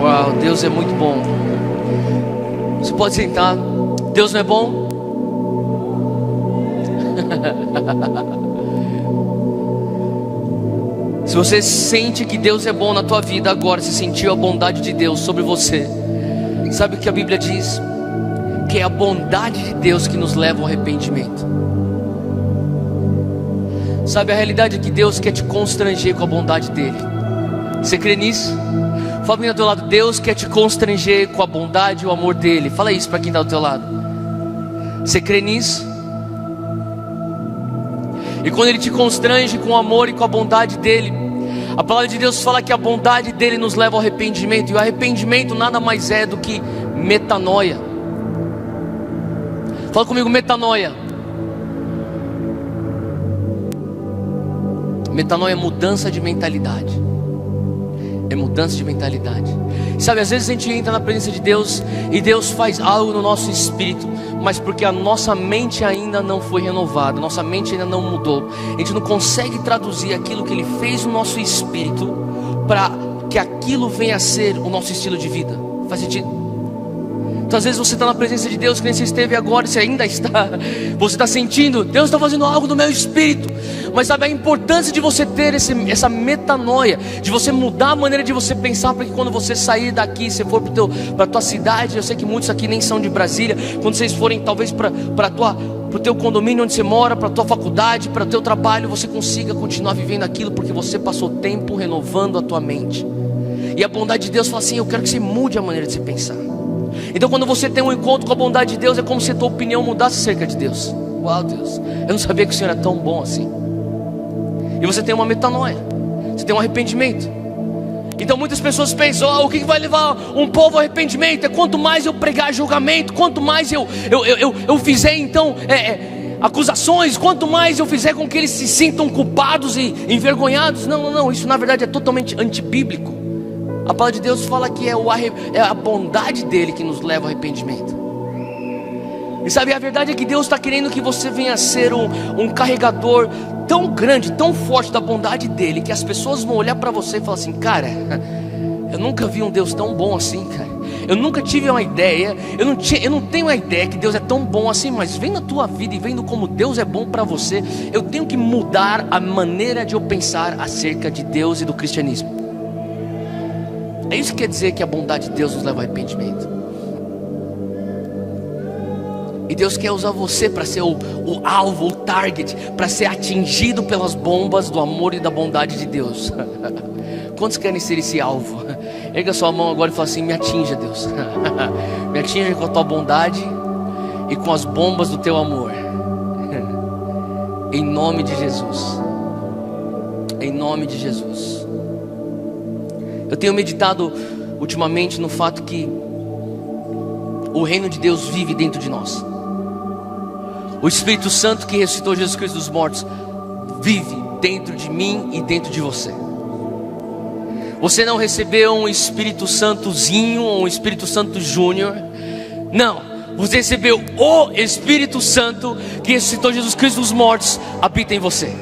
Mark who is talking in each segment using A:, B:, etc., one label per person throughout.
A: Uau, Deus é muito bom. Você pode sentar. Deus não é bom? Se você sente que Deus é bom na tua vida agora, se sentiu a bondade de Deus sobre você, sabe o que a Bíblia diz? Que é a bondade de Deus que nos leva ao arrependimento. Sabe, a realidade é que Deus quer te constranger com a bondade dele. Você crê nisso? Fala para quem está do teu lado: Deus quer te constranger com a bondade e o amor dele. Fala isso para quem está do teu lado. Você crê nisso? E quando ele te constrange com o amor e com a bondade dele, a palavra de Deus fala que a bondade dele nos leva ao arrependimento. E o arrependimento nada mais é do que metanoia. Fala comigo: metanoia. Metanoia é mudança de mentalidade. É mudança de mentalidade. Sabe, às vezes a gente entra na presença de Deus e Deus faz algo no nosso espírito, mas porque a nossa mente ainda não foi renovada, nossa mente ainda não mudou, a gente não consegue traduzir aquilo que Ele fez no nosso espírito para que aquilo venha a ser o nosso estilo de vida. Faz sentido? Então às vezes você está na presença de Deus, que nem você esteve agora, você ainda está, você está sentindo, Deus está fazendo algo no meu espírito. Mas sabe a importância de você ter essa metanoia, de você mudar a maneira de você pensar, para que quando você sair daqui, você for para a tua cidade, eu sei que muitos aqui nem são de Brasília, quando vocês forem talvez para o teu condomínio onde você mora, para a tua faculdade, para o teu trabalho, você consiga continuar vivendo aquilo, porque você passou tempo renovando a tua mente. E a bondade de Deus fala assim: eu quero que você mude a maneira de você pensar. Então quando você tem um encontro com a bondade de Deus, é como se a tua opinião mudasse acerca de Deus. Uau, Deus, eu não sabia que o Senhor era tão bom assim. E você tem uma metanoia, você tem um arrependimento. Então muitas pessoas pensam: o que vai levar um povo ao arrependimento? É quanto mais eu pregar julgamento, quanto mais eu fizer então acusações, quanto mais eu fizer com que eles se sintam culpados e envergonhados. Não, isso na verdade é totalmente antibíblico. A palavra de Deus fala que é a bondade dele que nos leva ao arrependimento. E sabe, a verdade é que Deus está querendo que você venha a ser um carregador tão grande, tão forte da bondade dele, que as pessoas vão olhar para você e falar assim: cara, eu nunca vi um Deus tão bom assim, cara. Eu nunca tive uma ideia, eu não tenho uma ideia que Deus é tão bom assim, mas vendo a tua vida e vendo como Deus é bom para você, eu tenho que mudar a maneira de eu pensar acerca de Deus e do cristianismo. É isso que quer dizer que a bondade de Deus nos leva ao arrependimento. E Deus quer usar você para ser o alvo, o target, para ser atingido pelas bombas do amor e da bondade de Deus. Quantos querem ser esse alvo? Erga sua mão agora e fala assim: me atinja, Deus. Me atinja com a tua bondade e com as bombas do teu amor. Em nome de Jesus. Em nome de Jesus. Eu tenho meditado ultimamente no fato que o reino de Deus vive dentro de nós. O Espírito Santo que ressuscitou Jesus Cristo dos mortos vive dentro de mim e dentro de você. Você não recebeu um Espírito Santozinho ou um Espírito Santo Júnior. Não, você recebeu o Espírito Santo que ressuscitou Jesus Cristo dos mortos, habita em você.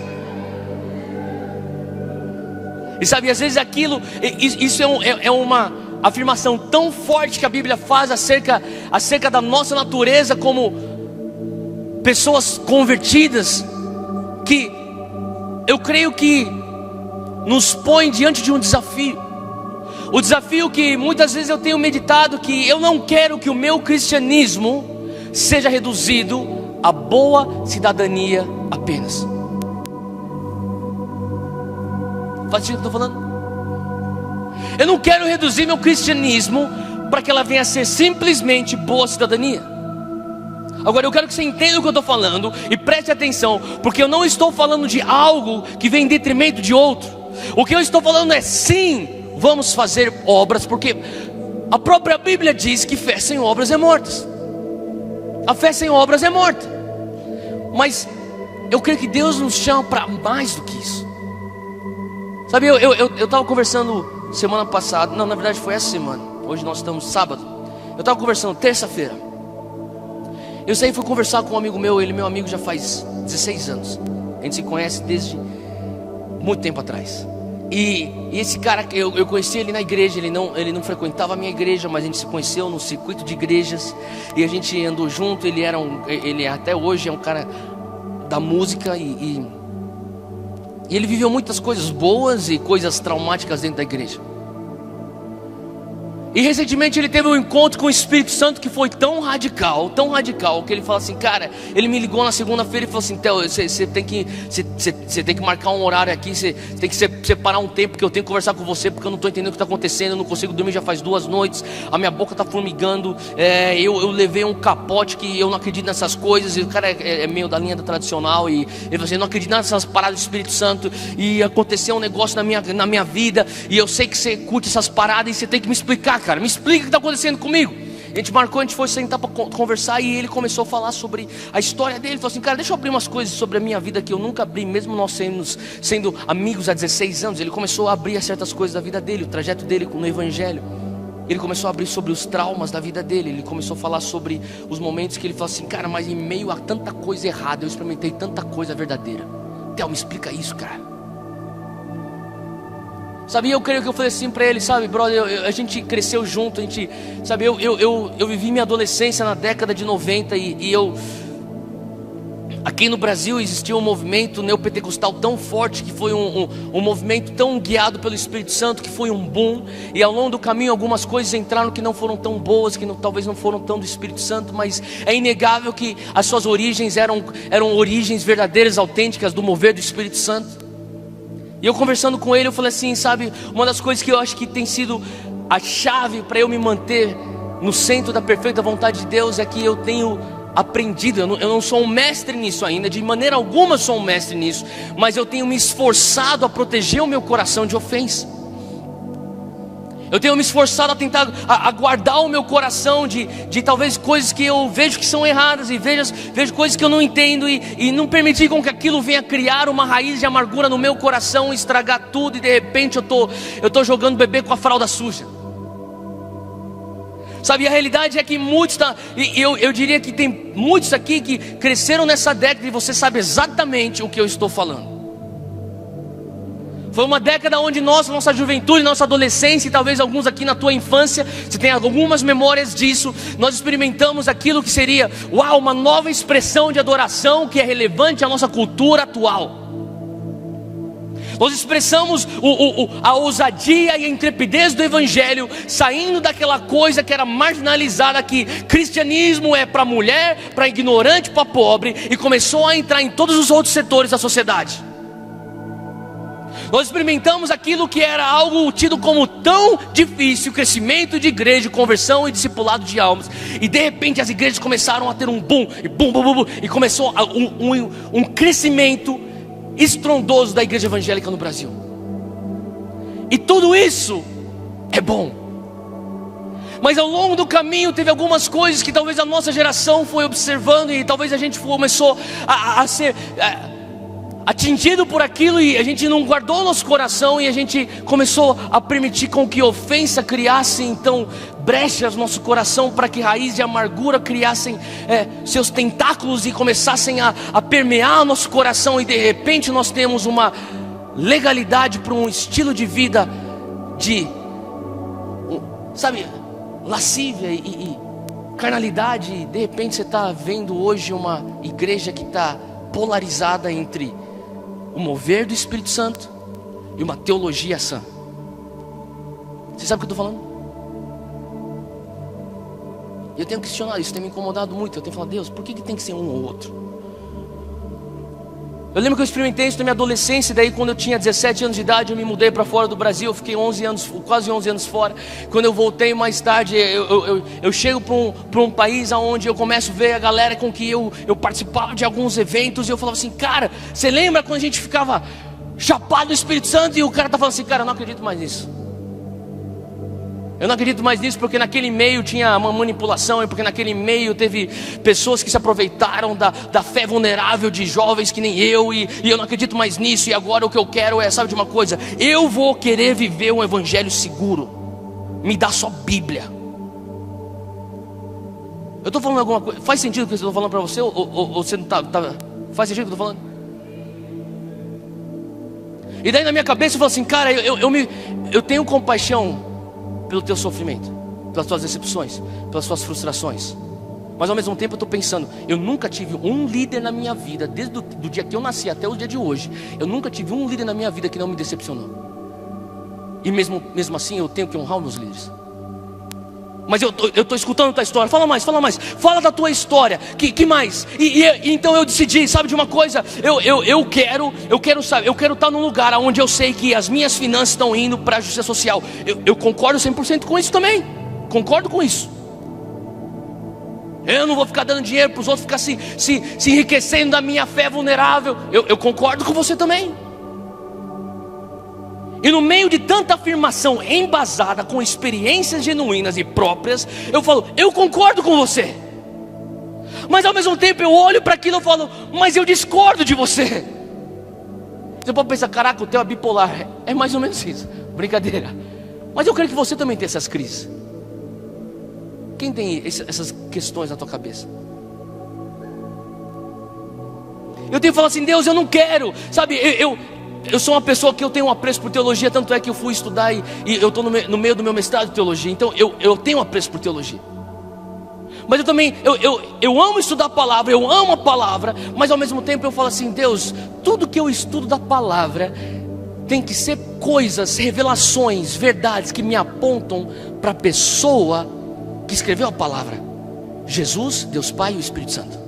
A: E sabe, às vezes isso é uma afirmação tão forte que a Bíblia faz acerca da nossa natureza como pessoas convertidas, que eu creio que nos põe diante de um desafio. O desafio que muitas vezes eu tenho meditado, que eu não quero que o meu cristianismo seja reduzido a boa cidadania apenas. Faz sentido o que eu estou falando? Eu não quero reduzir meu cristianismo para que ela venha a ser simplesmente boa cidadania. Agora eu quero que você entenda o que eu estou falando e preste atenção, porque eu não estou falando de algo que vem em detrimento de outro. O que eu estou falando é: sim, vamos fazer obras, porque a própria Bíblia diz que fé sem obras é morta. A fé sem obras é morta. Mas eu creio que Deus nos chama para mais do que isso. Sabe, eu estava conversando semana passada, não, na verdade foi essa semana, hoje nós estamos sábado. Eu estava conversando terça-feira. Eu saí e fui conversar com um amigo meu, ele é meu amigo já faz 16 anos. A gente se conhece desde muito tempo atrás. E esse cara, eu conheci ele na igreja. Ele não frequentava a minha igreja, mas a gente se conheceu no circuito de igrejas e a gente andou junto. Ele até hoje é um cara da música e ele viveu muitas coisas boas e coisas traumáticas dentro da igreja. E recentemente ele teve um encontro com o Espírito Santo que foi tão radical, que ele fala assim, cara, ele me ligou na segunda-feira e falou assim, Theo, você tem que marcar um horário aqui, você tem que separar um tempo que eu tenho que conversar com você, porque eu não estou entendendo o que está acontecendo, eu não consigo dormir já faz 2 noites, a minha boca está formigando, eu levei um capote que eu não acredito nessas coisas, e o cara é meio da linha tradicional, e ele falou assim, eu não acredito nessas paradas do Espírito Santo, e aconteceu um negócio na minha vida, e eu sei que você curte essas paradas, e você tem que me explicar, cara, me explica o que está acontecendo comigo. A gente marcou, a gente foi sentar para conversar e ele começou a falar sobre a história dele. Ele falou assim, cara, deixa eu abrir umas coisas sobre a minha vida que eu nunca abri, mesmo nós sendo amigos há 16 anos. Ele começou a abrir certas coisas da vida dele, o trajeto dele no Evangelho. Ele começou a abrir sobre os traumas da vida dele. Ele começou a falar sobre os momentos que ele falou assim, cara, mas em meio a tanta coisa errada, eu experimentei tanta coisa verdadeira. Theo, me explica isso, cara. Sabe, eu creio que eu falei assim para ele, sabe, brother, a gente cresceu junto, a gente, sabe, eu vivi minha adolescência na década de 90 e aqui no Brasil existia um movimento neopentecostal tão forte, que foi um movimento tão guiado pelo Espírito Santo, que foi um boom, e ao longo do caminho algumas coisas entraram que não foram tão boas, que talvez não foram tão do Espírito Santo, mas é inegável que as suas origens eram origens verdadeiras, autênticas do mover do Espírito Santo. E eu conversando com ele, eu falei assim, sabe, uma das coisas que eu acho que tem sido a chave para eu me manter no centro da perfeita vontade de Deus é que eu tenho aprendido, eu não sou um mestre nisso ainda, de maneira alguma sou um mestre nisso, mas eu tenho me esforçado a proteger o meu coração de ofensa. Eu tenho me esforçado a tentar a guardar o meu coração de talvez coisas que eu vejo que são erradas, e vejo coisas que eu não entendo, e não permitir com que aquilo venha criar uma raiz de amargura no meu coração, estragar tudo, e de repente eu tô jogando bebê com a fralda suja. Sabe, a realidade é que muitos, eu diria que tem muitos aqui que cresceram nessa década, e você sabe exatamente o que eu estou falando. Foi uma década onde nossa juventude, nossa adolescência, e talvez alguns aqui na tua infância, você tem algumas memórias disso. Nós experimentamos aquilo que seria, uma nova expressão de adoração que é relevante à nossa cultura atual. Nós expressamos a ousadia e a intrepidez do Evangelho, saindo daquela coisa que era marginalizada, que cristianismo é para mulher, para ignorante, para pobre, e começou a entrar em todos os outros setores da sociedade. Nós experimentamos aquilo que era algo tido como tão difícil, crescimento de igreja, conversão e discipulado de almas. E de repente as igrejas começaram a ter um boom, e começou um crescimento estrondoso da igreja evangélica no Brasil. E tudo isso é bom. Mas ao longo do caminho teve algumas coisas que talvez a nossa geração foi observando, e talvez a gente começou a ser atingido por aquilo, e a gente não guardou o nosso coração, e a gente começou a permitir com que ofensa criasse então brechas no nosso coração, para que raiz de amargura criassem seus tentáculos e começassem a permear o nosso coração, e de repente nós temos uma legalidade para um estilo de vida sabe, lascívia e carnalidade. E de repente você está vendo hoje uma igreja que está polarizada entre o mover do Espírito Santo e uma teologia sã. Você sabe o que eu estou falando? Eu tenho questionado, isso tem me incomodado muito. Eu tenho falado, Deus, por que tem que ser um ou outro? Eu lembro que eu experimentei isso na minha adolescência. Daí quando eu tinha 17 anos de idade, eu me mudei para fora do Brasil. Eu fiquei quase 11 anos fora. Quando eu voltei mais tarde, eu chego para um país onde eu começo a ver a galera com que eu participava de alguns eventos. E eu falava assim, cara, você lembra quando a gente ficava chapado do Espírito Santo? E o cara tá falando assim, cara, eu não acredito mais nisso. Eu não acredito mais nisso, porque naquele meio tinha uma manipulação, e porque naquele meio teve pessoas que se aproveitaram da fé vulnerável de jovens que nem eu, e eu não acredito mais nisso. E agora o que eu quero sabe de uma coisa? Eu vou querer viver um evangelho seguro. Me dá só Bíblia. Eu estou falando alguma coisa? Faz sentido o que eu estou falando para você? Ou você não está? Faz sentido o que eu estou falando? E daí na minha cabeça eu falo assim, cara, eu tenho compaixão pelo teu sofrimento, pelas tuas decepções, pelas tuas frustrações. Mas ao mesmo tempo eu estou pensando, eu nunca tive um líder na minha vida, desde do dia que eu nasci até o dia de hoje, eu nunca tive um líder na minha vida que não me decepcionou. E mesmo assim eu tenho que honrar os meus líderes. Mas eu estou escutando a tua história. Fala mais, fala da tua história. Que mais? E então eu decidi, sabe de uma coisa? Eu quero estar num lugar onde eu sei que as minhas finanças estão indo para a justiça social. Eu concordo 100% com isso também. Concordo com isso. Eu não vou ficar dando dinheiro para os outros ficar se enriquecendo da minha fé vulnerável. Eu concordo com você também. E no meio de tanta afirmação embasada com experiências genuínas e próprias, eu falo, eu concordo com você. Mas ao mesmo tempo eu olho para aquilo e falo, mas eu discordo de você. Você pode pensar, caraca, o teu é bipolar. É mais ou menos isso, brincadeira. Mas eu creio que você também tem essas crises. Quem tem essas questões na tua cabeça? Eu tenho que falar assim, Deus, eu não quero. Sabe, eu sou uma pessoa que eu tenho um apreço por teologia. Tanto é que eu fui estudar e eu estou no meio do meu mestrado de teologia. Então eu tenho um apreço por teologia. Mas eu também, eu amo estudar a palavra, eu amo a palavra. Mas ao mesmo tempo eu falo assim, Deus, tudo que eu estudo da palavra tem que ser coisas, revelações, verdades que me apontam para a pessoa que escreveu a palavra, Jesus, Deus Pai e o Espírito Santo.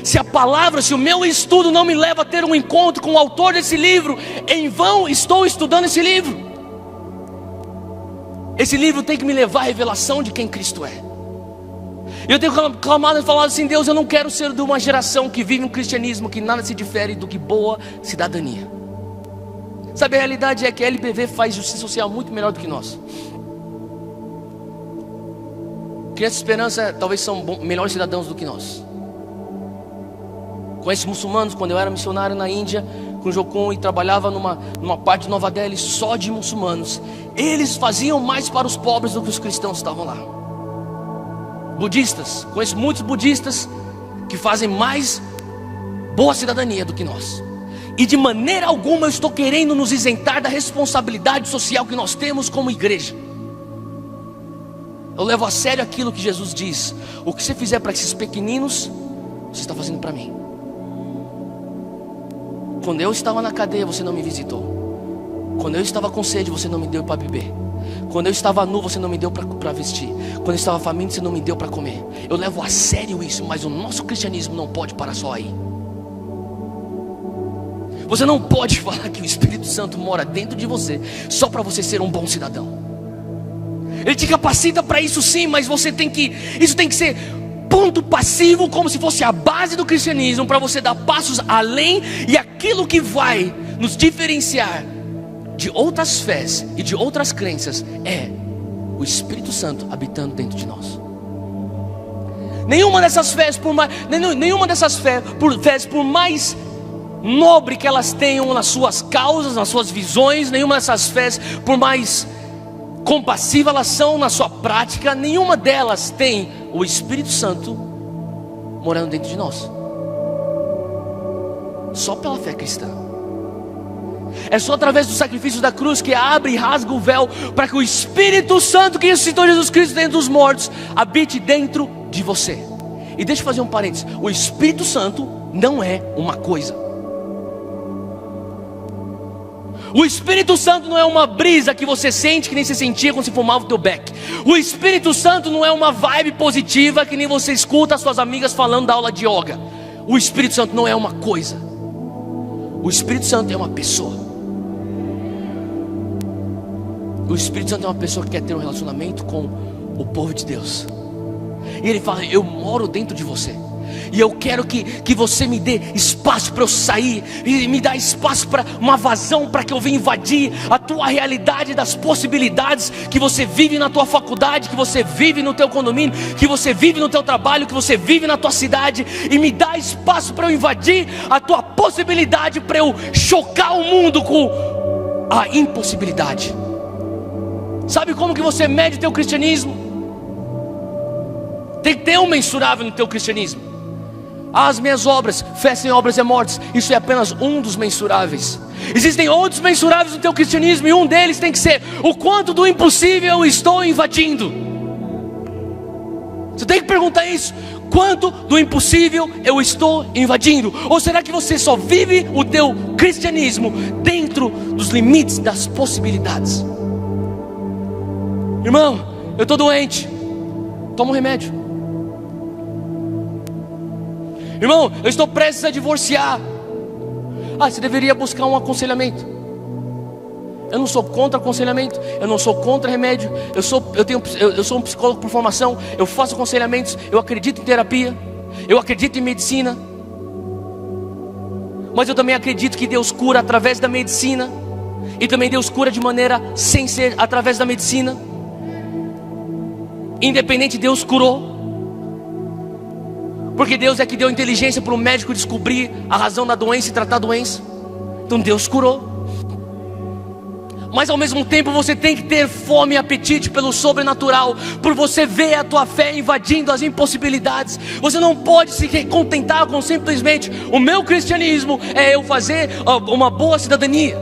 A: Se a palavra, se o meu estudo não me leva a ter um encontro com o autor desse livro, em vão estou estudando esse livro. Esse livro tem que me levar à revelação de quem Cristo é. Eu tenho clamado e falado assim, Deus, eu não quero ser de uma geração que vive um cristianismo que nada se difere do que boa cidadania. Sabe, a realidade é que a LBV faz justiça social muito melhor do que nós. Criança Esperança talvez são melhores cidadãos do que nós. Conheço muçulmanos. Quando eu era missionário na Índia com o Jocum e trabalhava numa parte de Nova Delhi só de muçulmanos, eles faziam mais para os pobres do que os cristãos estavam lá. Budistas, conheço muitos budistas que fazem mais boa cidadania do que nós. E de maneira alguma eu estou querendo nos isentar da responsabilidade social que nós temos como igreja. Eu levo a sério aquilo que Jesus diz: o que você fizer para esses pequeninos, você está fazendo para mim. Quando eu estava na cadeia, você não me visitou. Quando eu estava com sede, você não me deu para beber. Quando eu estava nu, você não me deu para vestir. Quando eu estava faminto, você não me deu para comer. Eu levo a sério isso, mas o nosso cristianismo não pode parar só aí. Você não pode falar que o Espírito Santo mora dentro de você só para você ser um bom cidadão. Ele te capacita para isso sim, mas isso tem que ser ponto passivo, como se fosse a base do cristianismo, para você dar passos além. E aquilo que vai nos diferenciar de outras fés e de outras crenças é o Espírito Santo habitando dentro de nós. Nenhuma dessas fés, por mais nobre que elas tenham nas suas causas, nas suas visões, nenhuma dessas fés, por mais compassiva elas são na sua prática, nenhuma delas tem o Espírito Santo morando dentro de nós. Só pela fé cristã. É só através do sacrifício da cruz que abre e rasga o véu para que o Espírito Santo que ressuscitou Jesus Cristo dentre os mortos habite dentro de você. E deixa eu fazer um parênteses: o Espírito Santo não é uma coisa. O Espírito Santo não é uma brisa que você sente que nem você sentia quando você fumava o teu beck. O Espírito Santo não é uma vibe positiva que nem você escuta as suas amigas falando da aula de yoga. O Espírito Santo não é uma coisa. O Espírito Santo é uma pessoa. O Espírito Santo é uma pessoa que quer ter um relacionamento com o povo de Deus. E ele fala: eu moro dentro de você. E eu quero que você me dê espaço para eu sair. E me dá espaço para uma vazão, para que eu venha invadir a tua realidade das possibilidades que você vive na tua faculdade, que você vive no teu condomínio, que você vive no teu trabalho, que você vive na tua cidade. E me dá espaço para eu invadir a tua possibilidade, para eu chocar o mundo com a impossibilidade. Sabe como que você mede o teu cristianismo? Tem que ter um mensurável no teu cristianismo. As minhas obras, fé sem obras é mortes. Isso é apenas um dos mensuráveis. Existem outros mensuráveis no teu cristianismo, e um deles tem que ser: o quanto do impossível eu estou invadindo. Você tem que perguntar isso: quanto do impossível eu estou invadindo? Ou será que você só vive o teu cristianismo dentro dos limites das possibilidades? Irmão, eu estou doente, toma um remédio. Irmão, eu estou prestes a divorciar. Você deveria buscar um aconselhamento. Eu não sou contra aconselhamento, eu não sou contra remédio. Eu sou um psicólogo por formação. Eu faço aconselhamentos, eu acredito em terapia, eu acredito em medicina. Mas eu também acredito que Deus cura através da medicina, e também Deus cura de maneira sem ser através da medicina. Independente, Deus curou. Porque Deus é que deu inteligência para o médico descobrir a razão da doença e tratar a doença. Então Deus curou. Mas ao mesmo tempo você tem que ter fome e apetite pelo sobrenatural, por você ver a tua fé invadindo as impossibilidades. Você não pode se contentar com simplesmente: o meu cristianismo é eu fazer uma boa cidadania.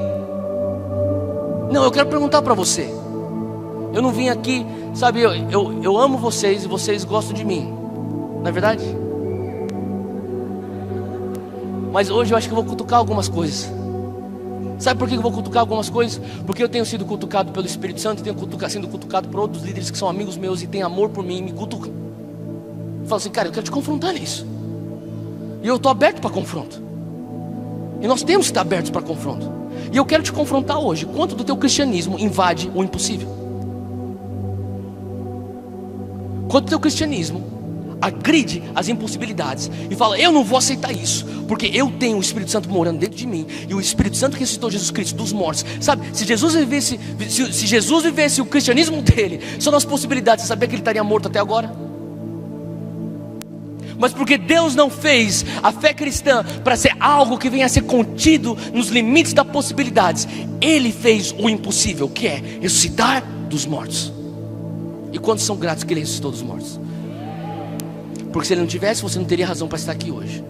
A: Não, eu quero perguntar para você. Eu não vim aqui, sabe, eu amo vocês e vocês gostam de mim, não é verdade? Mas hoje eu acho que eu vou cutucar algumas coisas. Sabe por que eu vou cutucar algumas coisas? Porque eu tenho sido cutucado pelo Espírito Santo, e tenho sido cutucado por outros líderes que são amigos meus e têm amor por mim e me cutucam. Falo assim: cara, eu quero te confrontar nisso. E eu estou aberto para confronto. E nós temos que estar abertos para confronto. E eu quero te confrontar hoje: quanto do teu cristianismo invade o impossível? Quanto do teu cristianismo agride as impossibilidades e fala: eu não vou aceitar isso, porque eu tenho o Espírito Santo morando dentro de mim, e o Espírito Santo que ressuscitou Jesus Cristo dos mortos. Sabe, se Jesus vivesse o cristianismo dele só nas possibilidades, você sabia que ele estaria morto até agora? Mas porque Deus não fez a fé cristã para ser algo que venha a ser contido nos limites das possibilidades, Ele fez o impossível, que é ressuscitar dos mortos. E quantos são gratos que Ele ressuscitou dos mortos? Porque se Ele não tivesse, você não teria razão para estar aqui hoje.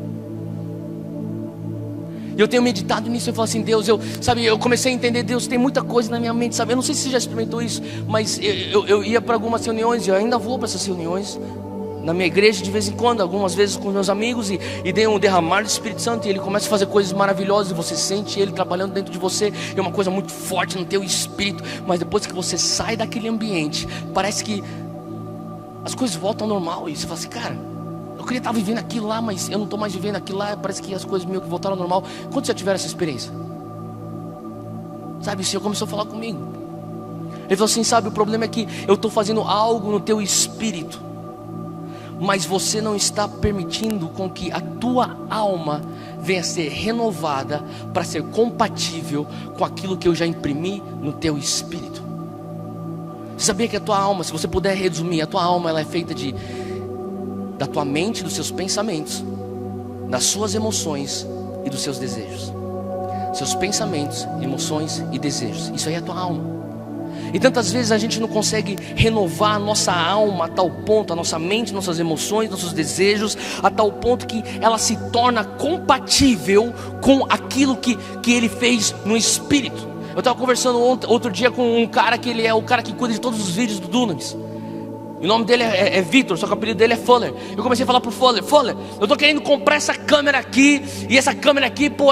A: E eu tenho meditado nisso. Eu falo assim: Deus, eu comecei a entender: Deus, tem muita coisa na minha mente, sabe? Eu não sei se você já experimentou isso, mas eu ia para algumas reuniões, e eu ainda vou para essas reuniões na minha igreja de vez em quando, algumas vezes com meus amigos, e tem um derramar do Espírito Santo, e Ele começa a fazer coisas maravilhosas, e você sente Ele trabalhando dentro de você, é uma coisa muito forte no teu espírito. Mas depois que você sai daquele ambiente, parece que as coisas voltam ao normal, e você fala assim: cara, eu queria estar vivendo aquilo lá, mas eu não estou mais vivendo aquilo lá, parece que as coisas meio que voltaram ao normal. Quantos já tiveram essa experiência? Sabe, o Senhor começou a falar comigo. Ele falou assim: sabe, o problema é que eu estou fazendo algo no teu espírito, mas você não está permitindo com que a tua alma venha a ser renovada para ser compatível com aquilo que eu já imprimi no teu espírito. Você sabia que a tua alma, se você puder resumir, a tua alma ela é feita da tua mente, dos seus pensamentos, das suas emoções e dos seus desejos. Seus pensamentos, emoções e desejos, isso aí é a tua alma. E tantas vezes a gente não consegue renovar a nossa alma a tal ponto, a nossa mente, nossas emoções, nossos desejos, a tal ponto que ela se torna compatível com aquilo que Ele fez no Espírito. Eu estava conversando outro dia com um cara que ele é o cara que cuida de todos os vídeos do Dunamis. O nome dele é Vitor, só que o apelido dele é Fuller. Eu comecei a falar pro Fuller: eu tô querendo comprar essa câmera aqui, e essa câmera aqui, pô,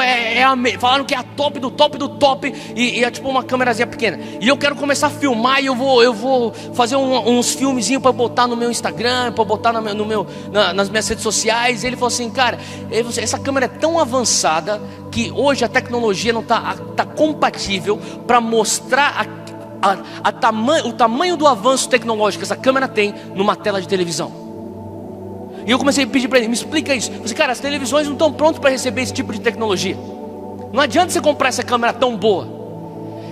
A: falaram que é a top do top do top, e é tipo uma câmerazinha pequena. E eu quero começar a filmar, e eu vou fazer uns filmezinhos para botar no meu Instagram, para botar nas minhas redes sociais. E ele falou assim: cara, essa câmera é tão avançada que hoje a tecnologia não tá compatível para mostrar o tamanho do avanço tecnológico que essa câmera tem numa tela de televisão. E eu comecei a pedir para ele: me explica isso. Eu disse: cara, as televisões não estão prontas para receber esse tipo de tecnologia. Não adianta você comprar essa câmera tão boa.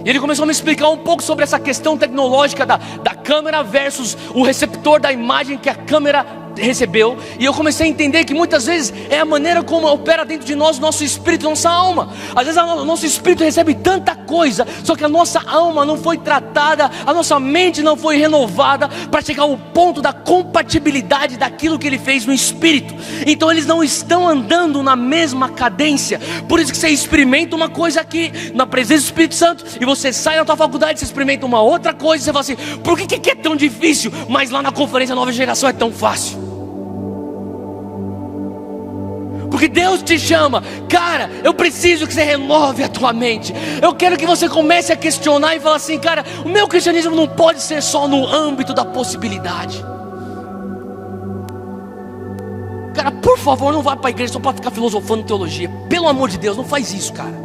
A: E ele começou a me explicar um pouco sobre essa questão tecnológica da câmera versus o receptor da imagem que a câmera recebeu, e eu comecei a entender que muitas vezes é a maneira como opera dentro de nós o nosso espírito, nossa alma. Às vezes o nosso espírito recebe tanta coisa, só que a nossa alma não foi tratada, a nossa mente não foi renovada para chegar ao ponto da compatibilidade daquilo que Ele fez no espírito. Então eles não estão andando na mesma cadência. Por isso que você experimenta uma coisa aqui na presença do Espírito Santo, e você sai da tua faculdade, você experimenta uma outra coisa, e você fala assim: por que é tão difícil, mas lá na conferência Nova Geração é tão fácil? Porque Deus te chama, cara, eu preciso que você renove a tua mente. Eu quero que você comece a questionar e falar assim: cara, o meu cristianismo não pode ser só no âmbito da possibilidade. Cara, por favor, não vá para a igreja só para ficar filosofando teologia. Pelo amor de Deus, não faz isso, cara.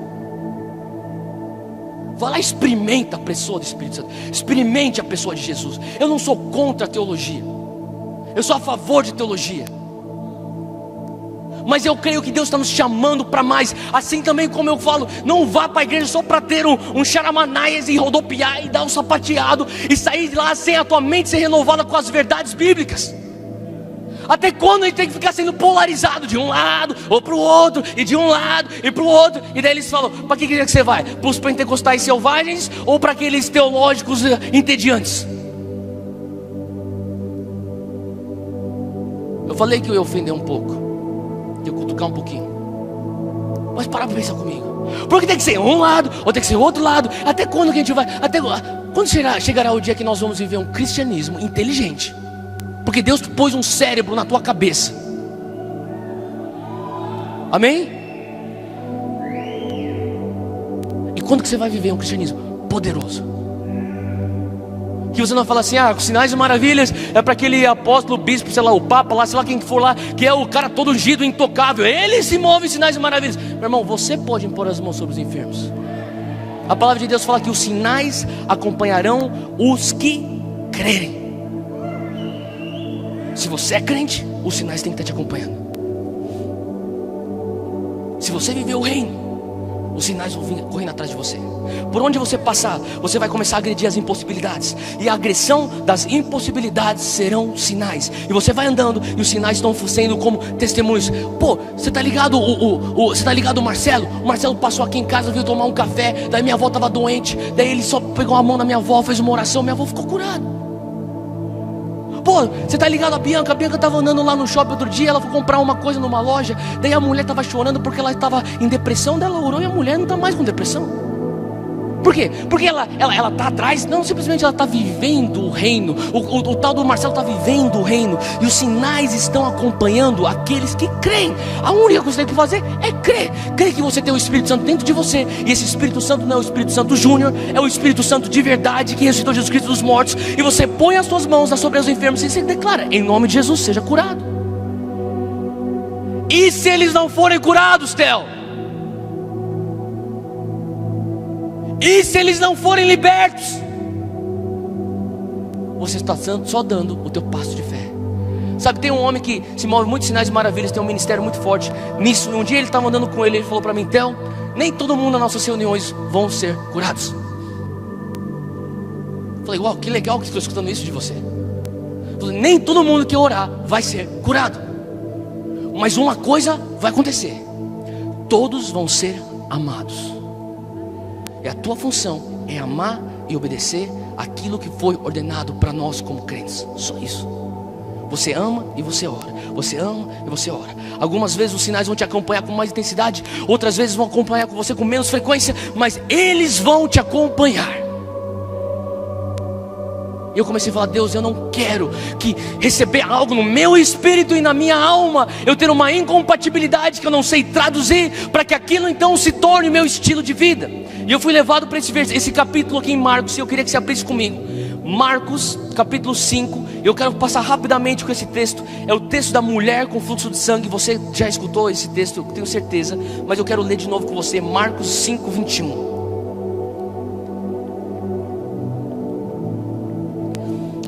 A: Vai lá e experimenta a pessoa do Espírito Santo. Experimente a pessoa de Jesus. Eu não sou contra a teologia, eu sou a favor de teologia. Mas eu creio que Deus está nos chamando para mais. Assim também como eu falo, não vá para a igreja só para ter um charamanaias e rodopiar e dar um sapateado e sair de lá sem a tua mente ser renovada com as verdades bíblicas. Até quando a gente tem que ficar sendo polarizado de um lado ou para o outro, e de um lado e para o outro? E daí eles falam: para que igreja que você vai? Para os pentecostais selvagens ou para aqueles teológicos entediantes? Eu falei que eu ia ofender um pouco, ia cutucar um pouquinho, mas para pensar comigo. Porque tem que ser um lado ou tem que ser outro lado? Até quando que a gente vai? Até quando chegará o dia que nós vamos viver um cristianismo inteligente? Porque Deus pôs um cérebro na tua cabeça. Amém? E quando que você vai viver um cristianismo poderoso? Que você não fala assim: ah, sinais e maravilhas é para aquele apóstolo, bispo, sei lá, o papa lá, sei lá quem for lá, que é o cara todo ungido, intocável, ele se move em sinais e maravilhas. Meu irmão, você pode impor as mãos sobre os enfermos. A palavra de Deus fala que os sinais acompanharão os que crerem. Se você é crente, os sinais têm que estar te acompanhando. Se você viver o reino, os sinais vão vir correndo atrás de você. Por onde você passar, você vai começar a agredir as impossibilidades, e a agressão das impossibilidades serão sinais. E você vai andando e os sinais estão sendo como testemunhos. Pô, você tá ligado você tá ligado o Marcelo? O Marcelo passou aqui em casa, veio tomar um café. Daí minha avó estava doente, daí ele só pegou a mão na minha avó, fez uma oração, minha avó ficou curada. Pô, você tá ligado a Bianca? A Bianca estava andando lá no shopping outro dia, ela foi comprar uma coisa numa loja. Daí a mulher estava chorando porque ela estava em depressão. Daí ela orou e a mulher não está mais com depressão. Por quê? Porque ela está atrás, não, simplesmente ela está vivendo o reino. O tal do Marcelo está vivendo o reino, e os sinais estão acompanhando aqueles que creem. A única coisa que você tem que fazer é crer. Crer que você tem o Espírito Santo dentro de você, e esse Espírito Santo não é o Espírito Santo Júnior, é o Espírito Santo de verdade, que ressuscitou Jesus Cristo dos mortos. E você põe as suas mãos sobre os enfermos e você declara: em nome de Jesus, seja curado. E se eles não forem curados, Theo? E se eles não forem libertos? Você está só dando o teu passo de fé. Sabe, tem um homem que se move muitos sinais e maravilhas, tem um ministério muito forte nisso. Um dia ele estava andando com ele falou para mim: Theo, nem todo mundo nas nossas reuniões vão ser curados. Falei: uau, que legal que estou escutando isso de você. Falei: nem todo mundo que orar vai ser curado, mas uma coisa vai acontecer: todos vão ser amados. E a tua função é amar e obedecer aquilo que foi ordenado para nós como crentes. Só isso. Você ama e você ora. Você ama e você ora. Algumas vezes os sinais vão te acompanhar com mais intensidade, outras vezes vão acompanhar com você com menos frequência, mas eles vão te acompanhar. E eu comecei a falar: Deus, eu não quero que receber algo no meu espírito e na minha alma, eu ter uma incompatibilidade que eu não sei traduzir, para que aquilo então se torne meu estilo de vida. E eu fui levado para esse capítulo aqui em Marcos, e eu queria que você abrisse comigo. Marcos capítulo 5. Eu quero passar rapidamente com esse texto. É o texto da mulher com fluxo de sangue. Você já escutou esse texto, eu tenho certeza, mas eu quero ler de novo com você. Marcos 5, 21.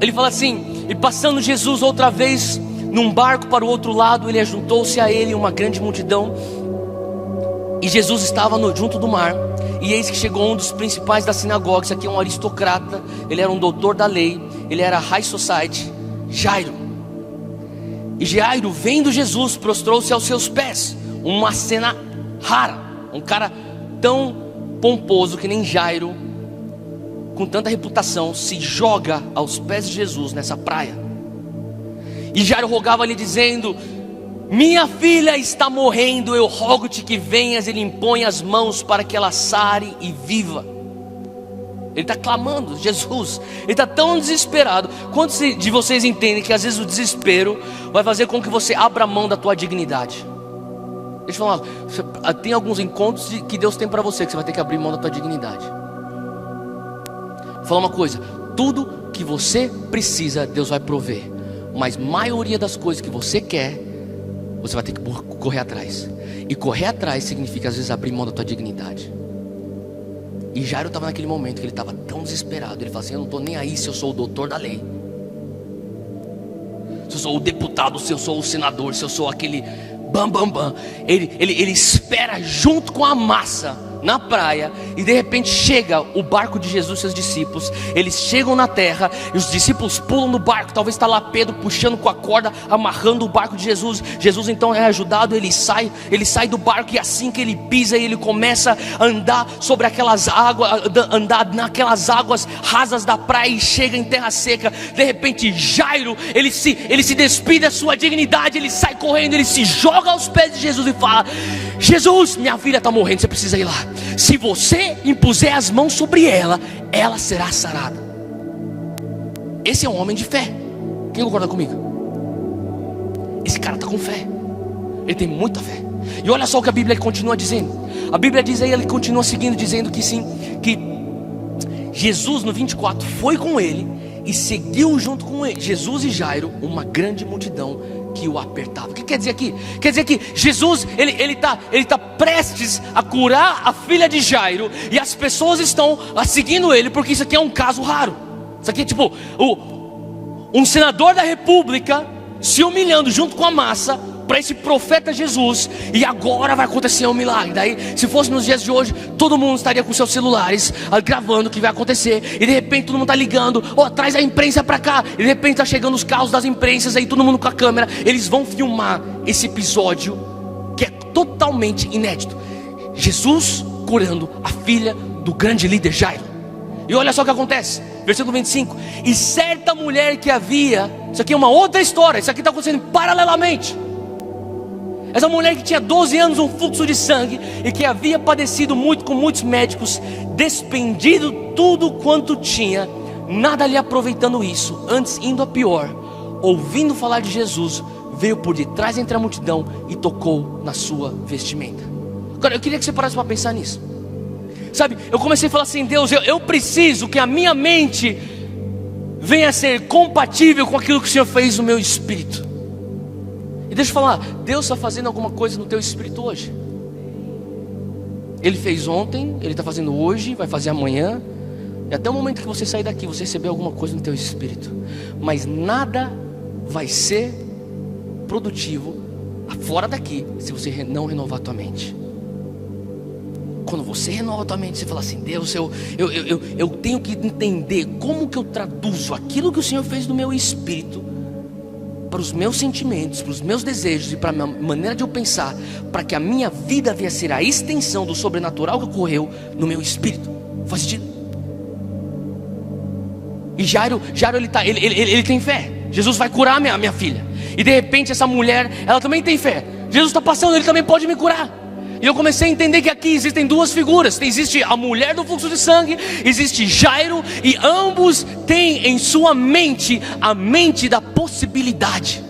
A: Ele fala assim: e passando Jesus outra vez num barco para o outro lado, ele ajuntou-se a ele uma grande multidão, e Jesus estava junto do mar. E eis que chegou um dos principais da sinagoga. Isso aqui é um aristocrata, ele era um doutor da lei, ele era high society, Jairo. E Jairo, vendo Jesus, prostrou-se aos seus pés. Uma cena rara. Um cara tão pomposo que nem Jairo, com tanta reputação, se joga aos pés de Jesus nessa praia. E Jairo rogava-lhe dizendo: minha filha está morrendo, eu rogo-te que venhas. Ele impõe as mãos para que ela sare e viva. Ele está clamando, Jesus. Ele está tão desesperado. Quantos de vocês entendem que às vezes o desespero vai fazer com que você abra mão da tua dignidade? Deixa eu falar, tem alguns encontros que Deus tem para você, que você vai ter que abrir mão da tua dignidade. Vou falar uma coisa: tudo que você precisa, Deus vai prover. Mas a maioria das coisas que você quer, você vai ter que correr atrás. E correr atrás significa às vezes abrir mão da tua dignidade. E Jairo estava naquele momento que ele estava tão desesperado. Ele falou assim: eu não estou nem aí se eu sou o doutor da lei, se eu sou o deputado, se eu sou o senador, se eu sou aquele bam. Ele espera junto com a massa na praia. E de repente chega o barco de Jesus e seus discípulos. Eles chegam na terra e os discípulos pulam no barco. Talvez está lá Pedro puxando com a corda, amarrando o barco de Jesus. Jesus então é ajudado, ele sai do barco. E assim que ele pisa, ele começa a andar sobre aquelas águas, andar naquelas águas rasas da praia, e chega em terra seca. De repente Jairo, ele se despide da sua dignidade. Ele sai correndo, ele se joga aos pés de Jesus e fala: Jesus, minha filha está morrendo, você precisa ir lá. Se você impuser as mãos sobre ela, ela será sarada. Esse é um homem de fé. Quem concorda comigo? Esse cara está com fé. Ele tem muita fé. E olha só o que a Bíblia continua dizendo. A Bíblia diz aí, ele continua seguindo, dizendo que sim, que Jesus no 24 foi com ele e seguiu junto com ele, Jesus e Jairo, uma grande multidão que o apertava. O que quer dizer aqui? Quer dizer que Jesus, ele tá prestes a curar a filha de Jairo, e as pessoas estão seguindo ele, porque isso aqui é um caso raro. Isso aqui é tipo um senador da república se humilhando junto com a massa para esse profeta Jesus, e agora vai acontecer um milagre. Daí, se fosse nos dias de hoje, todo mundo estaria com seus celulares gravando o que vai acontecer, e de repente todo mundo está ligando: traz a imprensa para cá. E de repente está chegando os carros das imprensas, aí todo mundo com a câmera. Eles vão filmar esse episódio que é totalmente inédito: Jesus curando a filha do grande líder Jairo. E olha só o que acontece, versículo 25: e certa mulher que havia... Isso aqui é uma outra história, isso aqui está acontecendo paralelamente. Essa mulher que tinha 12 anos um fluxo de sangue, e que havia padecido muito com muitos médicos, despendido tudo quanto tinha, nada lhe aproveitando isso, antes indo a pior, ouvindo falar de Jesus, veio por detrás entre a multidão e tocou na sua vestimenta. Agora eu queria que você parasse para pensar nisso. Sabe, eu comecei a falar assim: Deus, eu preciso que a minha mente venha a ser compatível com aquilo que o Senhor fez no meu espírito. E deixa eu falar, Deus está fazendo alguma coisa no teu espírito hoje. Ele fez ontem, Ele está fazendo hoje, vai fazer amanhã. E até o momento que você sair daqui, você receber alguma coisa no teu espírito. Mas nada vai ser produtivo fora daqui se você não renovar a tua mente. Quando você renova a tua mente, você fala assim: Deus, eu tenho que entender como que eu traduzo aquilo que o Senhor fez no meu espírito para os meus sentimentos, para os meus desejos e para a minha maneira de eu pensar, para que a minha vida venha a ser a extensão do sobrenatural que ocorreu no meu espírito. Faz sentido? E Jairo ele tem fé. Jesus vai curar a minha filha. E de repente essa mulher, ela também tem fé. Jesus está passando, Ele também pode me curar. E eu comecei a entender que aqui existem duas figuras. Existe a mulher do fluxo de sangue, existe Jairo, e ambos têm em sua mente a mente da possibilidade.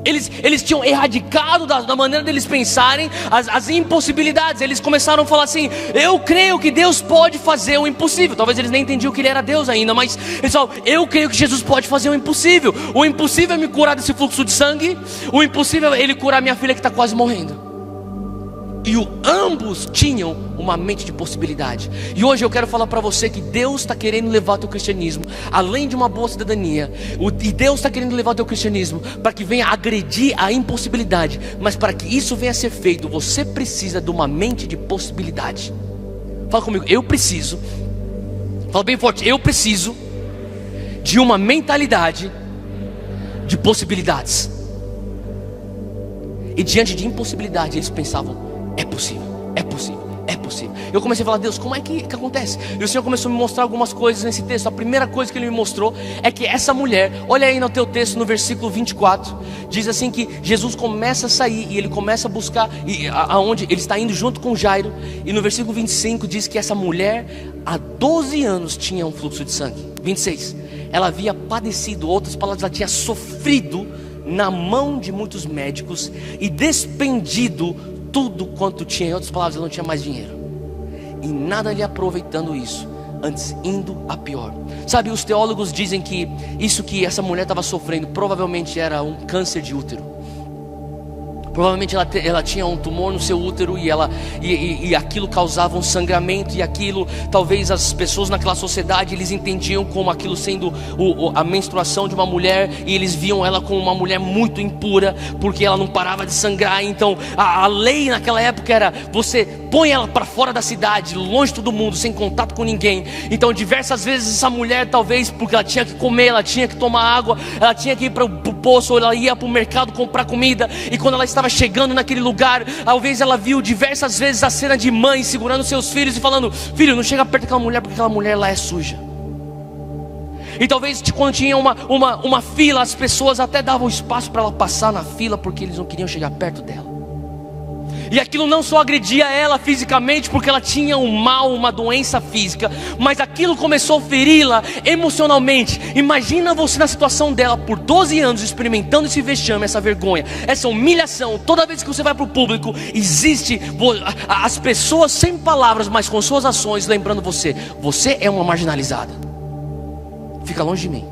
A: Eles tinham erradicado da maneira deles pensarem as impossibilidades. Eles começaram a falar assim: eu creio que Deus pode fazer o impossível. Talvez eles nem entendiam que Ele era Deus ainda, mas eles falaram: eu creio que Jesus pode fazer o impossível. O impossível é me curar desse fluxo de sangue. O impossível é Ele curar minha filha que está quase morrendo. E ambos tinham uma mente de possibilidade. E hoje eu quero falar para você que Deus está querendo levar o teu cristianismo além de uma boa cidadania. E Deus está querendo levar o teu cristianismo para que venha agredir a impossibilidade. Mas para que isso venha a ser feito, você precisa de uma mente de possibilidade. Fala comigo: eu preciso. Fala bem forte: eu preciso de uma mentalidade de possibilidades. E diante de impossibilidade, eles pensavam: é possível, é possível, é possível. Eu comecei a falar: Deus, como é que acontece? E o Senhor começou a me mostrar algumas coisas nesse texto. A primeira coisa que Ele me mostrou é que essa mulher, olha aí no teu texto, no versículo 24, diz assim que Jesus começa a sair e Ele começa a buscar, aonde Ele está indo junto com Jairo. E no versículo 25 diz que essa mulher há 12 anos tinha um fluxo de sangue. 26, ela havia padecido, outras palavras, ela tinha sofrido na mão de muitos médicos e despendido tudo quanto tinha. Em outras palavras, ela não tinha mais dinheiro, e nada lhe aproveitando isso, antes indo a pior. Sabe, os teólogos dizem que isso que essa mulher estava sofrendo provavelmente era um câncer de útero. Provavelmente ela tinha um tumor no seu útero e aquilo causava um sangramento. E aquilo, talvez as pessoas naquela sociedade, eles entendiam como aquilo sendo a menstruação de uma mulher. E eles viam ela como uma mulher muito impura, porque ela não parava de sangrar. Então a lei naquela época era: você põe ela para fora da cidade, longe de todo mundo, sem contato com ninguém. Então diversas vezes essa mulher, talvez porque ela tinha que comer, ela tinha que tomar água, ela tinha que ir para o poço, ou ela ia para o mercado comprar comida. E quando ela estava chegando naquele lugar, talvez ela viu diversas vezes a cena de mãe segurando seus filhos e falando: filho, não chega perto daquela mulher, porque aquela mulher lá é suja. E talvez quando tinha uma fila, as pessoas até davam espaço para ela passar na fila, porque eles não queriam chegar perto dela. E aquilo não só agredia ela fisicamente, porque ela tinha um mal, uma doença física, mas aquilo começou a feri-la emocionalmente. Imagina você na situação dela por 12 anos, experimentando esse vexame, essa vergonha, essa humilhação. Toda vez que você vai para o público, existe as pessoas sem palavras, mas com suas ações, lembrando você: você é uma marginalizada, fica longe de mim,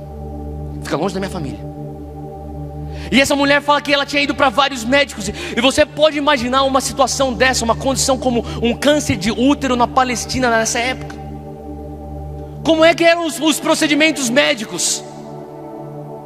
A: fica longe da minha família. E essa mulher fala que ela tinha ido para vários médicos. E você pode imaginar uma situação dessa, uma condição como um câncer de útero na Palestina nessa época. Como é que eram os procedimentos médicos?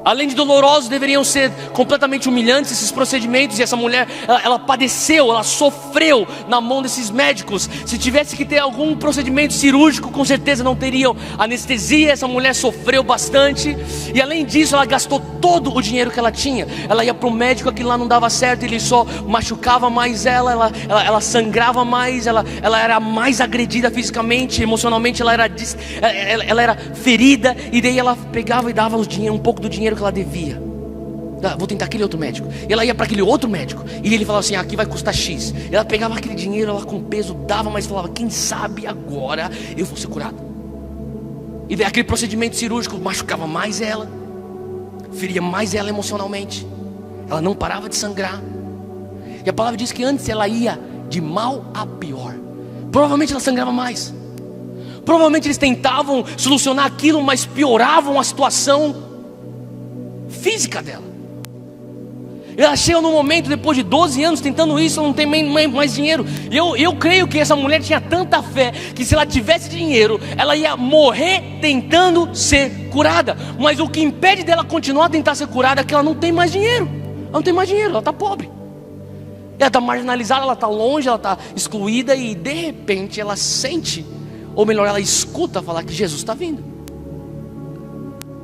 A: Além de dolorosos, deveriam ser completamente humilhantes esses procedimentos. E essa mulher, ela padeceu, ela sofreu na mão desses médicos. Se tivesse que ter algum procedimento cirúrgico, com certeza não teriam anestesia. Essa mulher sofreu bastante. E além disso, ela gastou todo o dinheiro que ela tinha. Ela ia para o médico, aquilo lá não dava certo, ele só machucava mais ela sangrava mais, ela era mais agredida fisicamente, emocionalmente ela era ferida. E daí ela pegava e dava um pouco do dinheiro que ela devia. Vou tentar aquele outro médico. E ela ia para aquele outro médico, e ele falava assim: aqui vai custar X. Ela pegava aquele dinheiro, ela com peso dava, mas falava: quem sabe agora eu vou ser curado. E daí aquele procedimento cirúrgico machucava mais ela, feria mais ela emocionalmente. Ela não parava de sangrar. E a palavra diz que antes ela ia de mal a pior. Provavelmente ela sangrava mais. Provavelmente eles tentavam solucionar aquilo, mas pioravam a situação física dela. Ela chega num momento, depois de 12 anos tentando isso, ela não tem mais dinheiro. E eu creio que essa mulher tinha tanta fé, que se ela tivesse dinheiro, ela ia morrer tentando ser curada. Mas o que impede dela continuar a tentar ser curada é que ela não tem mais dinheiro. Ela não tem mais dinheiro, ela está pobre. Ela está marginalizada, ela está longe, ela está excluída. E de repente ela sente, ou melhor, ela escuta falar que Jesus está vindo.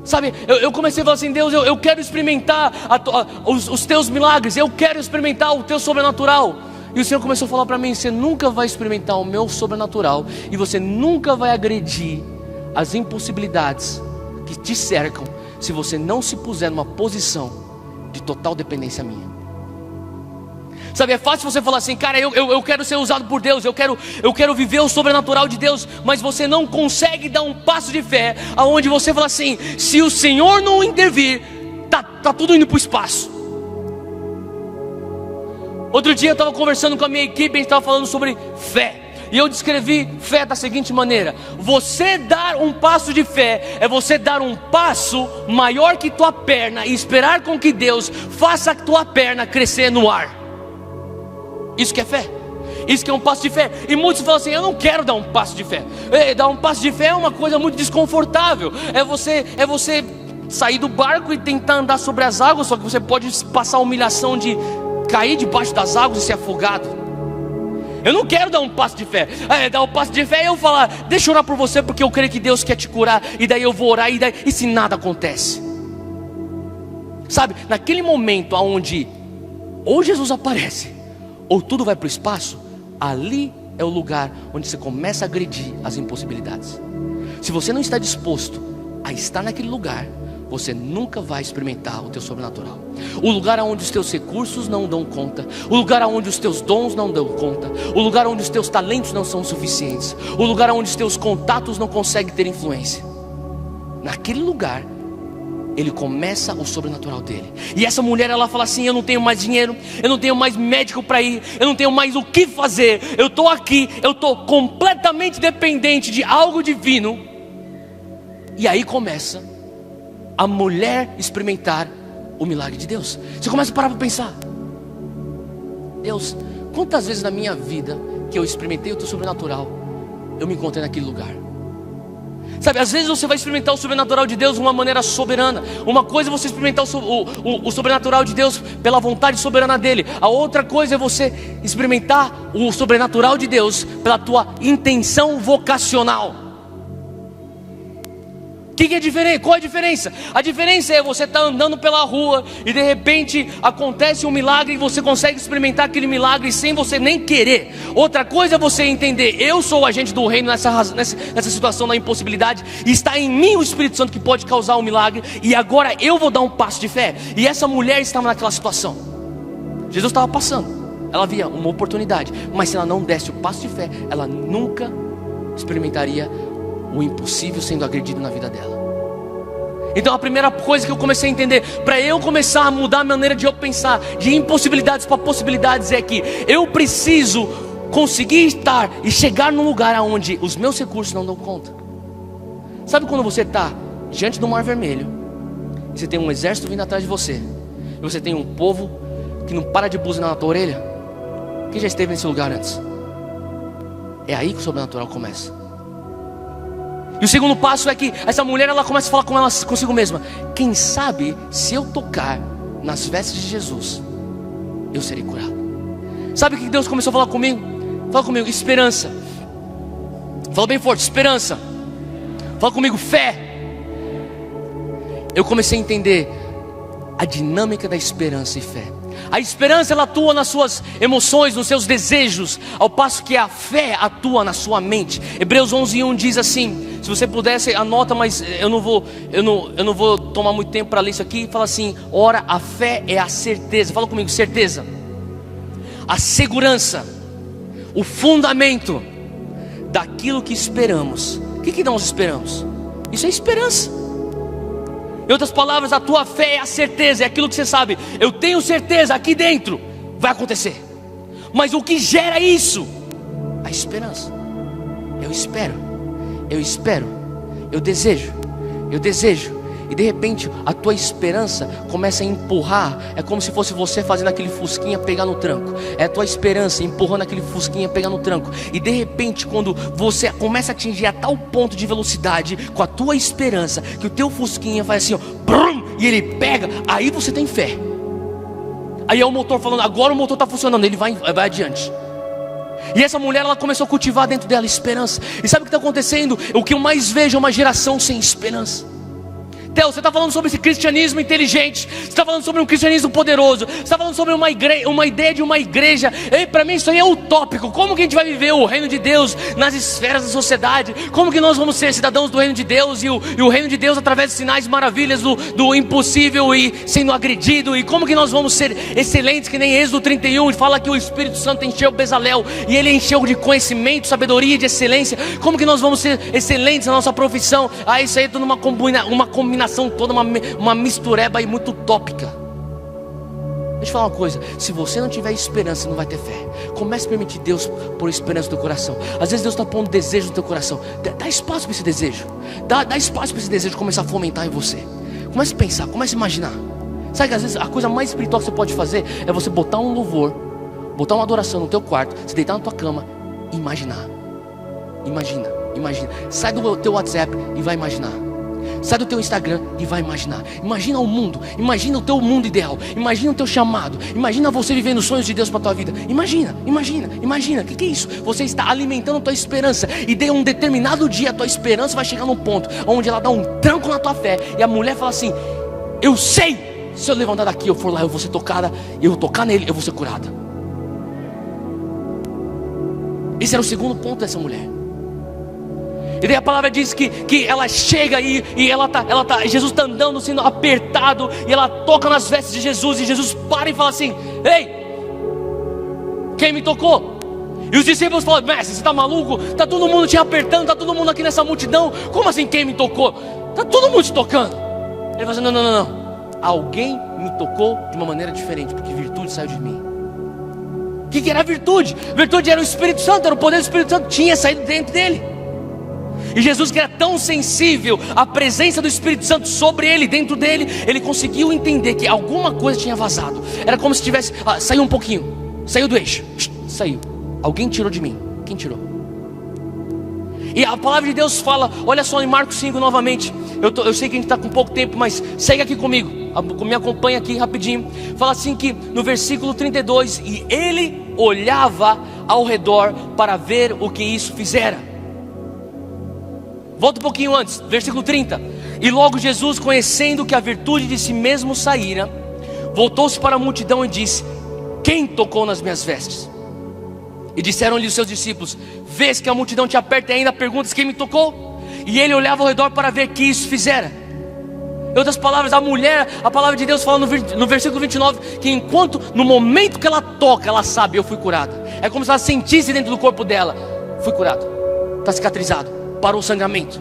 A: Sabe, eu comecei a falar assim: Deus, eu quero experimentar os teus milagres, eu quero experimentar o teu sobrenatural. E o Senhor começou a falar para mim: você nunca vai experimentar o meu sobrenatural, e você nunca vai agredir as impossibilidades que te cercam, se você não se puser numa posição de total dependência minha. Sabe, é fácil você falar assim: cara, eu quero ser usado por Deus, eu quero viver o sobrenatural de Deus. Mas você não consegue dar um passo de fé, aonde você fala assim: se o Senhor não intervir, tá tudo indo para o espaço. Outro dia eu estava conversando com a minha equipe, a gente estava falando sobre fé. E eu descrevi fé da seguinte maneira: você dar um passo de fé é você dar um passo maior que tua perna e esperar com que Deus faça a tua perna crescer no ar. Isso que é fé. Isso que é um passo de fé. E muitos falam assim: eu não quero dar um passo de fé. Dar um passo de fé é uma coisa muito desconfortável. É você sair do barco e tentar andar sobre as águas. Só que você pode passar a humilhação de cair debaixo das águas e ser afogado. Eu não quero dar um passo de fé. Dar um passo de fé é eu falar: deixa eu orar por você, porque eu creio que Deus quer te curar. E daí eu vou orar, e se nada acontece? Sabe, naquele momento onde ou Jesus aparece, ou tudo vai para o espaço. Ali é o lugar onde você começa a agredir as impossibilidades. Se você não está disposto a estar naquele lugar, você nunca vai experimentar o teu sobrenatural. O lugar onde os teus recursos não dão conta, o lugar onde os teus dons não dão conta, o lugar onde os teus talentos não são suficientes, o lugar onde os teus contatos não conseguem ter influência. Naquele lugar, ele começa o sobrenatural dele. E essa mulher, ela fala assim: eu não tenho mais dinheiro, eu não tenho mais médico para ir, eu não tenho mais o que fazer, eu estou aqui, eu estou completamente dependente de algo divino. E aí começa a mulher experimentar o milagre de Deus. Você começa a parar para pensar: Deus, quantas vezes na minha vida que eu experimentei o teu sobrenatural, eu me encontrei naquele lugar? Sabe, às vezes você vai experimentar o sobrenatural de Deus de uma maneira soberana. Uma coisa é você experimentar o sobrenatural de Deus pela vontade soberana dele. A outra coisa é você experimentar o sobrenatural de Deus pela tua intenção vocacional. O que é diferente? Qual é a diferença? A diferença é você estar andando pela rua e de repente acontece um milagre e você consegue experimentar aquele milagre sem você nem querer. Outra coisa é você entender: eu sou o agente do reino nessa situação da impossibilidade, e está em mim o Espírito Santo que pode causar um milagre, e agora eu vou dar um passo de fé. E essa mulher estava naquela situação. Jesus estava passando, ela via uma oportunidade, mas se ela não desse o passo de fé, ela nunca experimentaria o impossível sendo agredido na vida dela. Então a primeira coisa que eu comecei a entender, para eu começar a mudar a maneira de eu pensar, de impossibilidades para possibilidades, é que eu preciso conseguir estar e chegar num lugar onde os meus recursos não dão conta. Sabe quando você está diante do Mar Vermelho, e você tem um exército vindo atrás de você, e você tem um povo que não para de buzinar na tua orelha? Quem já esteve nesse lugar antes? É aí que o sobrenatural começa. E o segundo passo é que essa mulher, ela começa a falar consigo mesma: quem sabe se eu tocar nas vestes de Jesus, eu serei curado. Sabe o que Deus começou a falar comigo? Fala comigo: esperança. Fala bem forte: esperança. Fala comigo: fé. Eu comecei a entender a dinâmica da esperança e fé. A esperança, ela atua nas suas emoções, nos seus desejos, ao passo que a fé atua na sua mente. Hebreus 11:1 diz assim, se você pudesse, anota, mas eu não vou tomar muito tempo para ler isso aqui. Fala assim: ora, a fé é a certeza. Fala comigo: certeza. A segurança, o fundamento daquilo que esperamos. O que nós esperamos? Isso é esperança. Em outras palavras, a tua fé é a certeza, é aquilo que você sabe: eu tenho certeza, aqui dentro vai acontecer. Mas o que gera isso? A esperança. Eu espero, eu desejo. E de repente a tua esperança começa a empurrar. É como se fosse você fazendo aquele fusquinha pegar no tranco. É a tua esperança empurrando aquele fusquinha pegar no tranco. E de repente, quando você começa a atingir a tal ponto de velocidade com a tua esperança, que o teu fusquinha faz assim, ó, brum, e ele pega, aí você tem fé. Aí é o motor falando: agora o motor está funcionando, ele vai adiante. E essa mulher, ela começou a cultivar dentro dela esperança. E sabe o que está acontecendo? O que eu mais vejo é uma geração sem esperança. Theo, você está falando sobre esse cristianismo inteligente, você está falando sobre um cristianismo poderoso, você está falando sobre uma ideia de uma igreja. Para mim isso aí é utópico. Como que a gente vai viver o reino de Deus nas esferas da sociedade? Como que nós vamos ser cidadãos do reino de Deus e o reino de Deus através de sinais e maravilhas do impossível e sendo agredido? E como que nós vamos ser excelentes, que nem Êxodo 31 fala que o Espírito Santo encheu Bezalel e ele encheu de conhecimento, sabedoria e de excelência? Como que nós vamos ser excelentes na nossa profissão? Isso aí é tudo uma combinação toda, uma mistureba aí muito utópica. Deixa eu falar uma coisa: se você não tiver esperança, não vai ter fé. Comece a permitir Deus pôr esperança no teu coração. Às vezes Deus está pondo desejo no teu coração. Dá espaço para esse desejo. Dá espaço para esse desejo começar a fomentar em você. Comece a pensar, comece a imaginar. Sabe que às vezes a coisa mais espiritual que você pode fazer é você botar um louvor, botar uma adoração no teu quarto, se deitar na tua cama e imaginar. Imagina. Sai do teu WhatsApp e vai imaginar. Sai do teu Instagram e vai imaginar. Imagina o mundo, imagina o teu mundo ideal, imagina o teu chamado, imagina você vivendo os sonhos de Deus para a tua vida. Imagina. O que é isso? Você está alimentando a tua esperança. E de um determinado dia a tua esperança vai chegar num ponto onde ela dá um tranco na tua fé. E a mulher fala assim: eu sei se eu levantar daqui, eu for lá, eu vou ser tocada, eu vou tocar nele, eu vou ser curada. Esse era o segundo ponto dessa mulher. E daí a palavra diz que ela chega e Jesus está andando, sendo apertado, e ela toca nas vestes de Jesus, e Jesus para e fala assim: ei, quem me tocou? E os discípulos falam: mestre, você está maluco? Está todo mundo te apertando, está todo mundo aqui nessa multidão, como assim quem me tocou? Está todo mundo te tocando. Ele fala assim: não, alguém me tocou de uma maneira diferente, porque virtude saiu de mim. O que era virtude? Virtude era o Espírito Santo, era o poder do Espírito Santo, tinha saído dentro dele. E Jesus, que era tão sensível à presença do Espírito Santo sobre ele, dentro dele, ele conseguiu entender que alguma coisa tinha vazado. Era como se tivesse, saiu um pouquinho, saiu do eixo, saiu. Alguém tirou de mim. Quem tirou? E a palavra de Deus fala, olha só em Marcos 5 novamente. Eu sei que a gente está com pouco tempo, mas segue aqui comigo, me acompanha aqui rapidinho. Fala assim que no versículo 32: e ele olhava ao redor para ver o que isso fizera. Volta um pouquinho antes, versículo 30. E logo Jesus, conhecendo que a virtude de si mesmo saíra, voltou-se para a multidão e disse: quem tocou nas minhas vestes? E disseram-lhe os seus discípulos: vês que a multidão te aperta e ainda perguntas quem me tocou? E ele olhava ao redor para ver que isso fizera. Em outras palavras, a mulher, a palavra de Deus fala no versículo 29, que enquanto, no momento que ela toca, ela sabe: eu fui curada. É como se ela sentisse dentro do corpo dela: fui curado, está cicatrizado, parou o sangramento,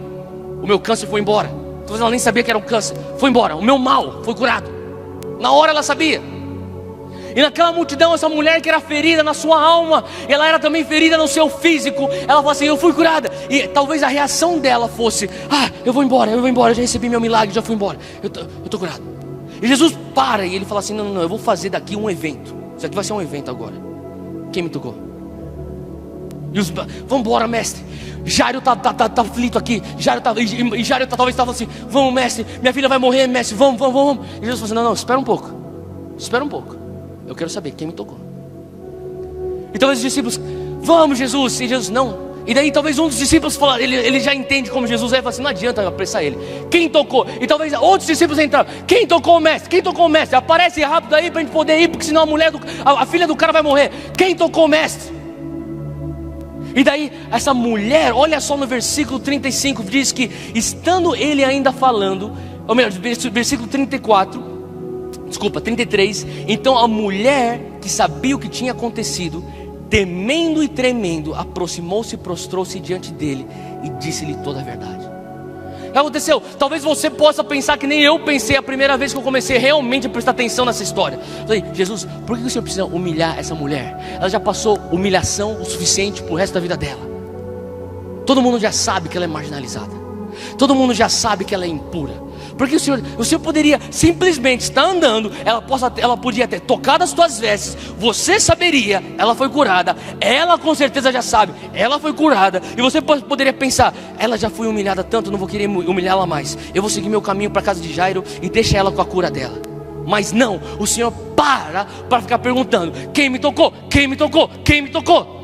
A: o meu câncer foi embora. Talvez ela nem sabia que era um câncer, foi embora, o meu mal foi curado. Na hora ela sabia. E naquela multidão, essa mulher que era ferida na sua alma, ela era também ferida no seu físico. Ela falou assim: eu fui curada. E talvez a reação dela fosse: eu vou embora, eu já recebi meu milagre, já fui embora, eu estou curado. E Jesus para e ele fala assim: não, eu vou fazer daqui um evento. Isso aqui vai ser um evento agora. Quem me tocou? E vamos embora, mestre. Jairo está aflito aqui. Jairo talvez estava assim: vamos, mestre, minha filha vai morrer, mestre, vamos. E Jesus falou assim: não, espera um pouco. Eu quero saber quem me tocou. E talvez os discípulos: vamos, Jesus. E Jesus: não. E daí talvez um dos discípulos fala, ele já entende como Jesus é, e fala assim: não adianta apressar ele. Quem tocou? E talvez outros discípulos entraram: quem tocou o mestre? Quem tocou o mestre? Aparece rápido aí para a gente poder ir, porque senão a filha do cara vai morrer. Quem tocou o mestre? E daí essa mulher, olha só no versículo 35, diz que estando ele ainda falando, ou melhor, versículo 33, então a mulher que sabia o que tinha acontecido, temendo e tremendo, aproximou-se e prostrou-se diante dele e disse-lhe toda a verdade. O que aconteceu? Talvez você possa pensar que nem eu pensei a primeira vez que eu comecei realmente a prestar atenção nessa história. Eu falei: Jesus, por que o Senhor precisa humilhar essa mulher? Ela já passou humilhação o suficiente pro resto da vida dela. Todo mundo já sabe que ela é marginalizada. Todo mundo já sabe que ela é impura. Porque o Senhor poderia simplesmente estar andando, ela podia ter tocado as tuas vestes, você saberia, ela foi curada, ela com certeza já sabe, ela foi curada, e você poderia pensar: ela já foi humilhada tanto, não vou querer humilhá-la mais, eu vou seguir meu caminho para a casa de Jairo e deixa ela com a cura dela. Mas não, o Senhor para ficar perguntando: quem me tocou? Quem me tocou? Quem me tocou?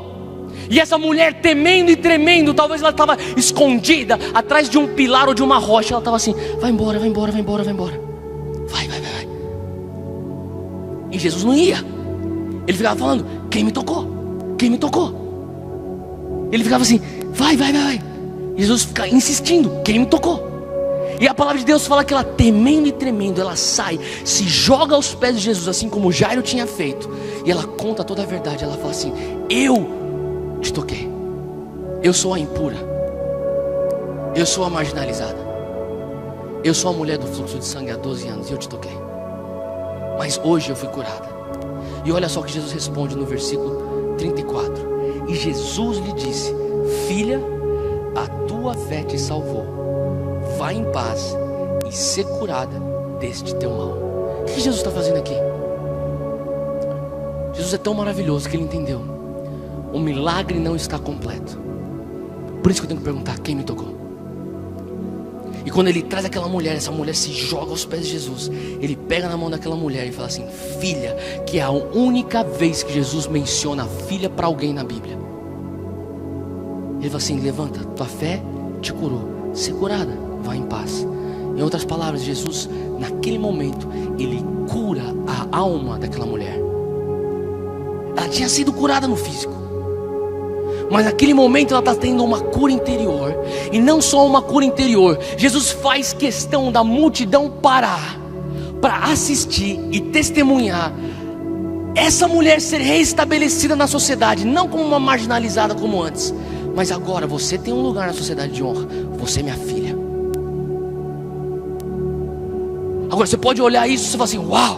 A: E essa mulher, temendo e tremendo, talvez ela estava escondida atrás de um pilar ou de uma rocha. Ela estava assim: vai embora. Vai. E Jesus não ia. Ele ficava falando: quem me tocou? Quem me tocou? Ele ficava assim: vai. E Jesus fica insistindo: quem me tocou? E a palavra de Deus fala que ela, temendo e tremendo, ela sai, se joga aos pés de Jesus, assim como Jairo tinha feito. E ela conta toda a verdade. Ela fala assim: eu te toquei, eu sou a impura, eu sou a marginalizada, eu sou a mulher do fluxo de sangue há 12 anos e eu te toquei, mas hoje eu fui curada. E olha só o que Jesus responde no versículo 34: e Jesus lhe disse: filha, a tua fé te salvou, vai em paz e ser curada deste teu mal. O que Jesus está fazendo aqui? Jesus é tão maravilhoso que ele entendeu: o milagre não está completo. Por isso que eu tenho que perguntar: quem me tocou? E quando ele traz aquela mulher, essa mulher se joga aos pés de Jesus. Ele pega na mão daquela mulher e fala assim: filha, que é a única vez que Jesus menciona filha para alguém na Bíblia. Ele fala assim: levanta, tua fé te curou, ser curada, vai em paz. Em outras palavras, Jesus, naquele momento, Ele cura a alma daquela mulher. Ela tinha sido curada no físico, mas naquele momento ela está tendo uma cura interior. E não só uma cura interior, Jesus faz questão da multidão parar para assistir e testemunhar essa mulher ser reestabelecida na sociedade, não como uma marginalizada como antes, mas agora você tem um lugar na sociedade de honra. Você é minha filha. Agora você pode olhar isso e falar assim: uau,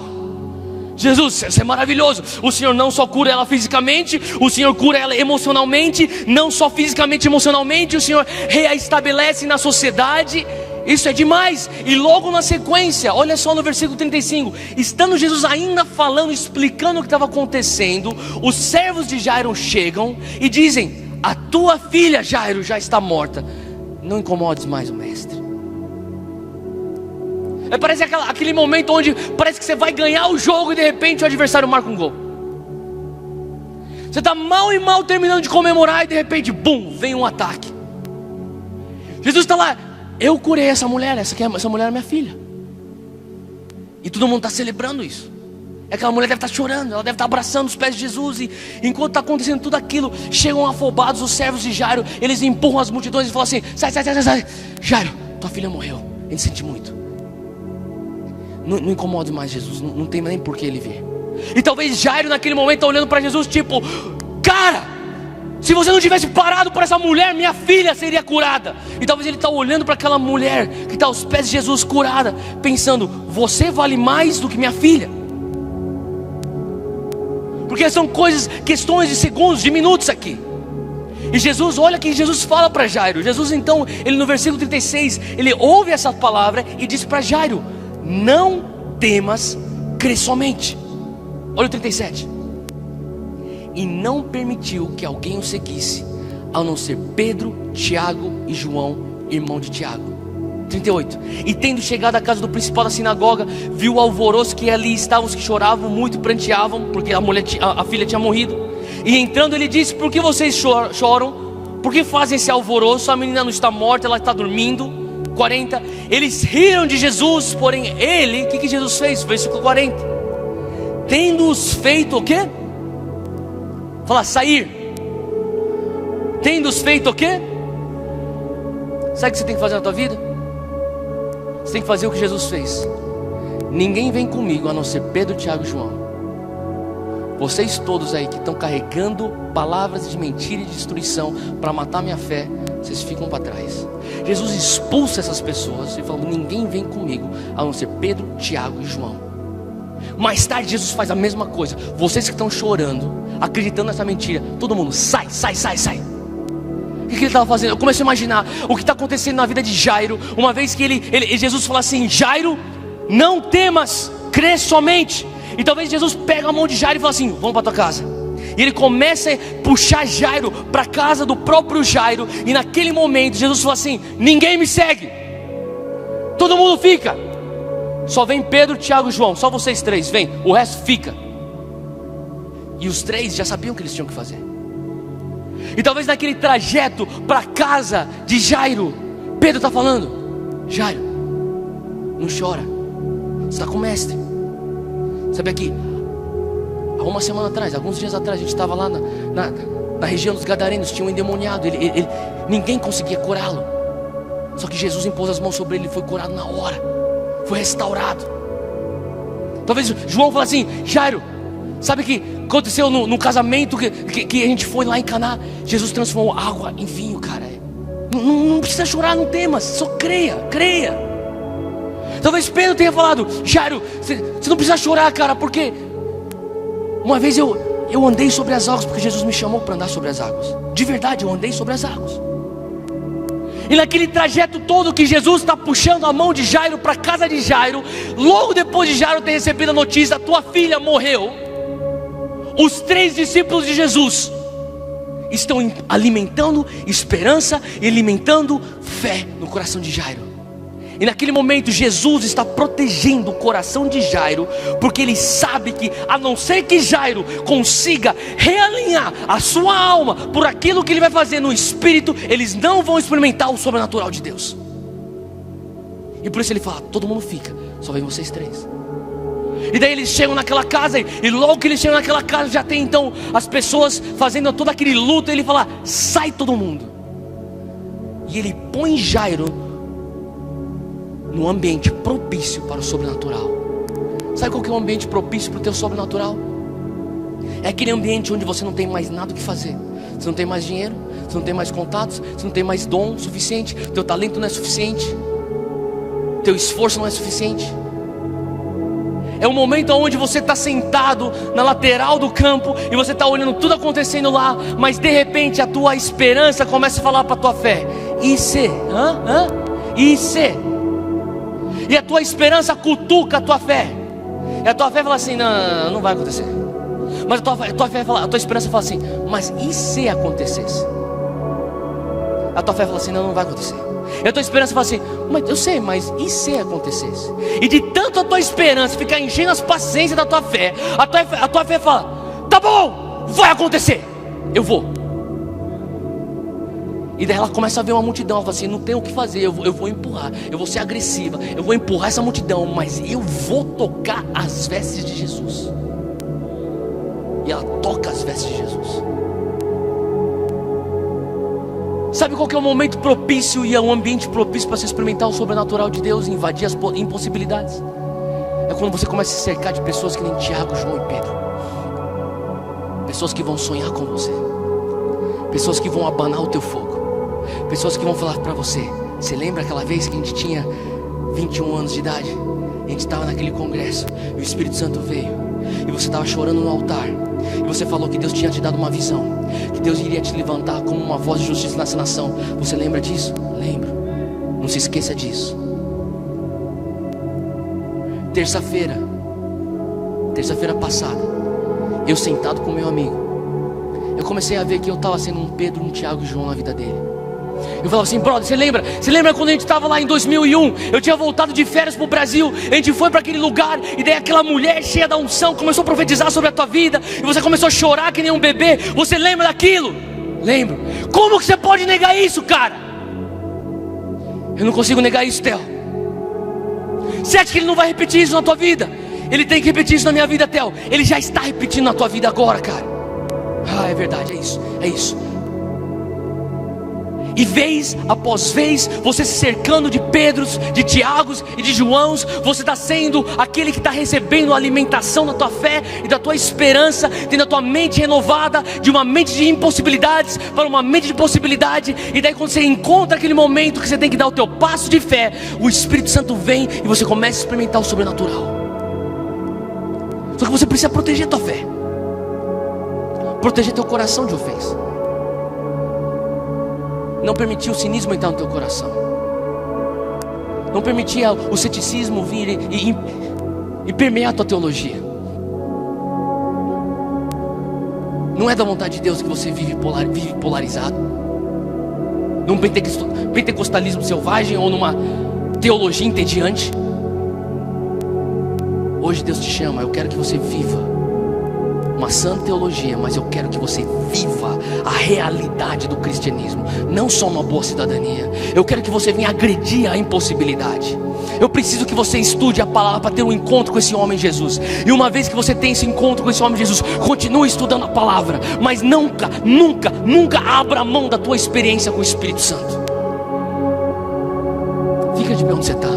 A: Jesus, você é maravilhoso. O Senhor não só cura ela fisicamente, o Senhor cura ela emocionalmente. Não só fisicamente e emocionalmente, o Senhor reestabelece na sociedade. Isso é demais. E logo na sequência, olha só no versículo 35, estando Jesus ainda falando, explicando o que estava acontecendo, os servos de Jairo chegam e dizem: a tua filha, Jairo, já está morta, não incomodes mais o mestre. Parece aquele momento onde parece que você vai ganhar o jogo e de repente o adversário marca um gol. Você está mal e mal terminando de comemorar e de repente, bum, vem um ataque. Jesus está lá: eu curei essa mulher, essa mulher é minha filha. E todo mundo está celebrando isso. Aquela mulher deve estar chorando, ela deve estar abraçando os pés de Jesus. E enquanto está acontecendo tudo aquilo, chegam afobados os servos de Jairo. Eles empurram as multidões e falam assim: sai, Jairo, tua filha morreu, a gente sente muito. Não incomode mais Jesus, não tem nem por que ele vir. E talvez Jairo naquele momento está olhando para Jesus tipo: cara, se você não tivesse parado por essa mulher, minha filha seria curada. E talvez ele está olhando para aquela mulher que está aos pés de Jesus curada, pensando: você vale mais do que minha filha. Porque são questões de segundos, de minutos aqui. E Jesus, olha que Jesus fala para Jairo. Jesus então, ele no versículo 36, ele ouve essa palavra e diz para Jairo: não temas, crê somente. Olha o 37. E não permitiu que alguém o seguisse, a não ser Pedro, Tiago e João, irmão de Tiago. 38. E tendo chegado à casa do principal da sinagoga, viu o alvoroço, que ali estavam os que choravam muito e pranteavam, porque a filha tinha morrido. E entrando ele disse: por que vocês choram? Por que fazem esse alvoroço? A menina não está morta, ela está dormindo. 40. Eles riram de Jesus, porém ele, o que Jesus fez? Versículo 40. Tendo-os feito o quê? Fala, sair. Tendo-os feito o quê? Sabe o que você tem que fazer na tua vida? Você tem que fazer o que Jesus fez. Ninguém vem comigo a não ser Pedro, Tiago e João. Vocês todos aí que estão carregando palavras de mentira e de destruição para matar minha fé, vocês ficam para trás. Jesus expulsa essas pessoas e fala: ninguém vem comigo a não ser Pedro, Tiago e João. Mais tarde Jesus faz a mesma coisa. Vocês que estão chorando, acreditando nessa mentira, todo mundo sai. O que ele estava fazendo? Eu comecei a imaginar o que está acontecendo na vida de Jairo. Uma vez que Jesus fala assim: Jairo, não temas, crê somente. E talvez Jesus pega a mão de Jairo e fala assim: vamos para tua casa. E ele começa a puxar Jairo para a casa do próprio Jairo. E naquele momento Jesus fala assim: ninguém me segue, todo mundo fica. Só vem Pedro, Tiago e João, só vocês três, vem, o resto fica. E os três já sabiam o que eles tinham que fazer. E talvez naquele trajeto para a casa de Jairo, Pedro está falando: Jairo, não chora, você está com o mestre. Sabe aqui, há uma semana atrás, alguns dias atrás, a gente estava lá na região dos Gadarenos. Tinha um endemoniado, ninguém conseguia curá-lo. Só que Jesus impôs as mãos sobre ele e foi curado na hora, foi restaurado. Talvez João fale assim: Jairo, sabe que aconteceu no casamento que a gente foi lá em Caná? Jesus transformou água em vinho, cara. Não precisa chorar, não temas, só creia. Talvez Pedro tenha falado: Jairo, você não precisa chorar, cara, porque uma vez eu andei sobre as águas, porque Jesus me chamou para andar sobre as águas. De verdade, eu andei sobre as águas. E naquele trajeto todo que Jesus está puxando a mão de Jairo para a casa de Jairo, logo depois de Jairo ter recebido a notícia: tua filha morreu, os três discípulos de Jesus estão alimentando esperança e alimentando fé no coração de Jairo. E naquele momento Jesus está protegendo o coração de Jairo, porque ele sabe que a não ser que Jairo consiga realinhar a sua alma por aquilo que ele vai fazer no espírito, eles não vão experimentar o sobrenatural de Deus. E por isso ele fala: todo mundo fica, só vem vocês 3. E daí eles chegam naquela casa, e logo que eles chegam naquela casa, já tem então as pessoas fazendo todo aquele luto. E ele fala: sai todo mundo. E ele põe Jairo num ambiente propício para o sobrenatural. Sabe qual que é o ambiente propício para o teu sobrenatural? É aquele ambiente onde você não tem mais nada o que fazer. Você não tem mais dinheiro, você não tem mais contatos, você não tem mais dom suficiente, teu talento não é suficiente, teu esforço não é suficiente. É um momento onde você está sentado na lateral do campo e você está olhando tudo acontecendo lá, mas de repente a tua esperança começa a falar para a tua fé: e se? E se? E a tua esperança cutuca a tua fé. E a tua fé fala assim: não, não vai acontecer. Mas a tua esperança fala assim: mas e se acontecesse? A tua fé fala assim: não, não vai acontecer. E a tua esperança fala assim: mas eu sei, mas e se acontecesse? E de tanto a tua esperança ficar enchendo as paciências da tua fé, a tua fé fala: tá bom, vai acontecer, eu vou. E daí ela começa a ver uma multidão. Ela fala assim: não tem o que fazer, eu vou empurrar, eu vou ser agressiva, eu vou empurrar essa multidão, mas eu vou tocar as vestes de Jesus. E ela toca as vestes de Jesus. Sabe qual que é o momento propício e é um ambiente propício para se experimentar o sobrenatural de Deus e invadir as impossibilidades? É quando você começa a se cercar de pessoas que nem Tiago, João e Pedro. Pessoas que vão sonhar com você, pessoas que vão abanar o teu fogo, pessoas que vão falar para você: você lembra aquela vez que a gente tinha 21 anos de idade? A gente estava naquele congresso e o Espírito Santo veio, e você estava chorando no altar, e você falou que Deus tinha te dado uma visão, que Deus iria te levantar como uma voz de justiça nessa nação. Você lembra disso? Lembro. Não se esqueça disso. Terça-feira passada, eu sentado com meu amigo, eu comecei a ver que eu estava sendo um Pedro, um Tiago e João na vida dele. Eu falava assim: brother, você lembra quando a gente estava lá em 2001? Eu tinha voltado de férias para o Brasil, a gente foi para aquele lugar, e daí aquela mulher cheia da unção começou a profetizar sobre a tua vida, e você começou a chorar que nem um bebê. Você lembra daquilo? Lembro. Como que você pode negar isso, cara? Eu não consigo negar isso, Theo. Você acha que ele não vai repetir isso na tua vida? Ele tem que repetir isso na minha vida, Theo. Ele já está repetindo na tua vida agora, cara. É verdade, é isso. E vez após vez, você se cercando de Pedros, de Tiagos e de Joãos, você está sendo aquele que está recebendo a alimentação da tua fé e da tua esperança, tendo a tua mente renovada, de uma mente de impossibilidades para uma mente de possibilidade. E daí quando você encontra aquele momento que você tem que dar o teu passo de fé, o Espírito Santo vem e você começa a experimentar o sobrenatural. Só que você precisa proteger a tua fé, proteger teu coração de ofensa, não permitir o cinismo entrar no teu coração, não permitir o ceticismo vir e permear a tua teologia. Não é da vontade de Deus que você vive polarizado, num pentecostalismo selvagem ou numa teologia entediante. Hoje Deus te chama: eu quero que você viva uma sã teologia, mas eu quero que você viva a realidade do cristianismo, não só uma boa cidadania. Eu quero que você venha agredir a impossibilidade. Eu preciso que você estude a palavra para ter um encontro com esse homem Jesus. E uma vez que você tem esse encontro com esse homem Jesus, continue estudando a palavra, mas nunca abra mão da tua experiência com o Espírito Santo. Fica de pé onde você está.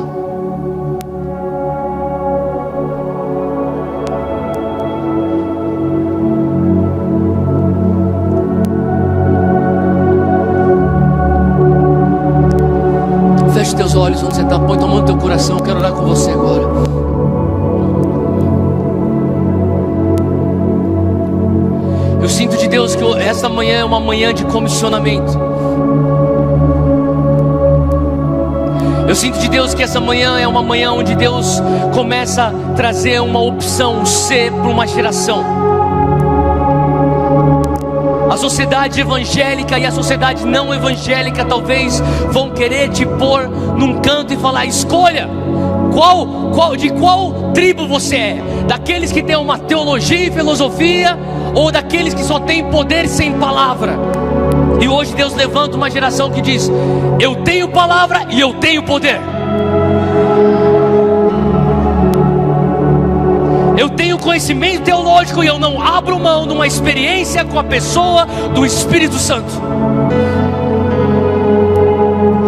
A: Feche teus olhos onde você está, põe tua mão no teu coração. Eu quero orar com você agora. Eu sinto de Deus que essa manhã é uma manhã de comissionamento. Eu sinto de Deus que essa manhã é uma manhã onde Deus começa a trazer uma opção, um C para uma geração. A sociedade evangélica e a sociedade não evangélica talvez vão querer te pôr num canto e falar: escolha de qual tribo você é, daqueles que têm uma teologia e filosofia, ou daqueles que só têm poder sem palavra. E hoje Deus levanta uma geração que diz: eu tenho palavra e eu tenho poder. eu tenho conhecimento teológico e eu não abro mão de uma experiência com a pessoa do Espírito Santo.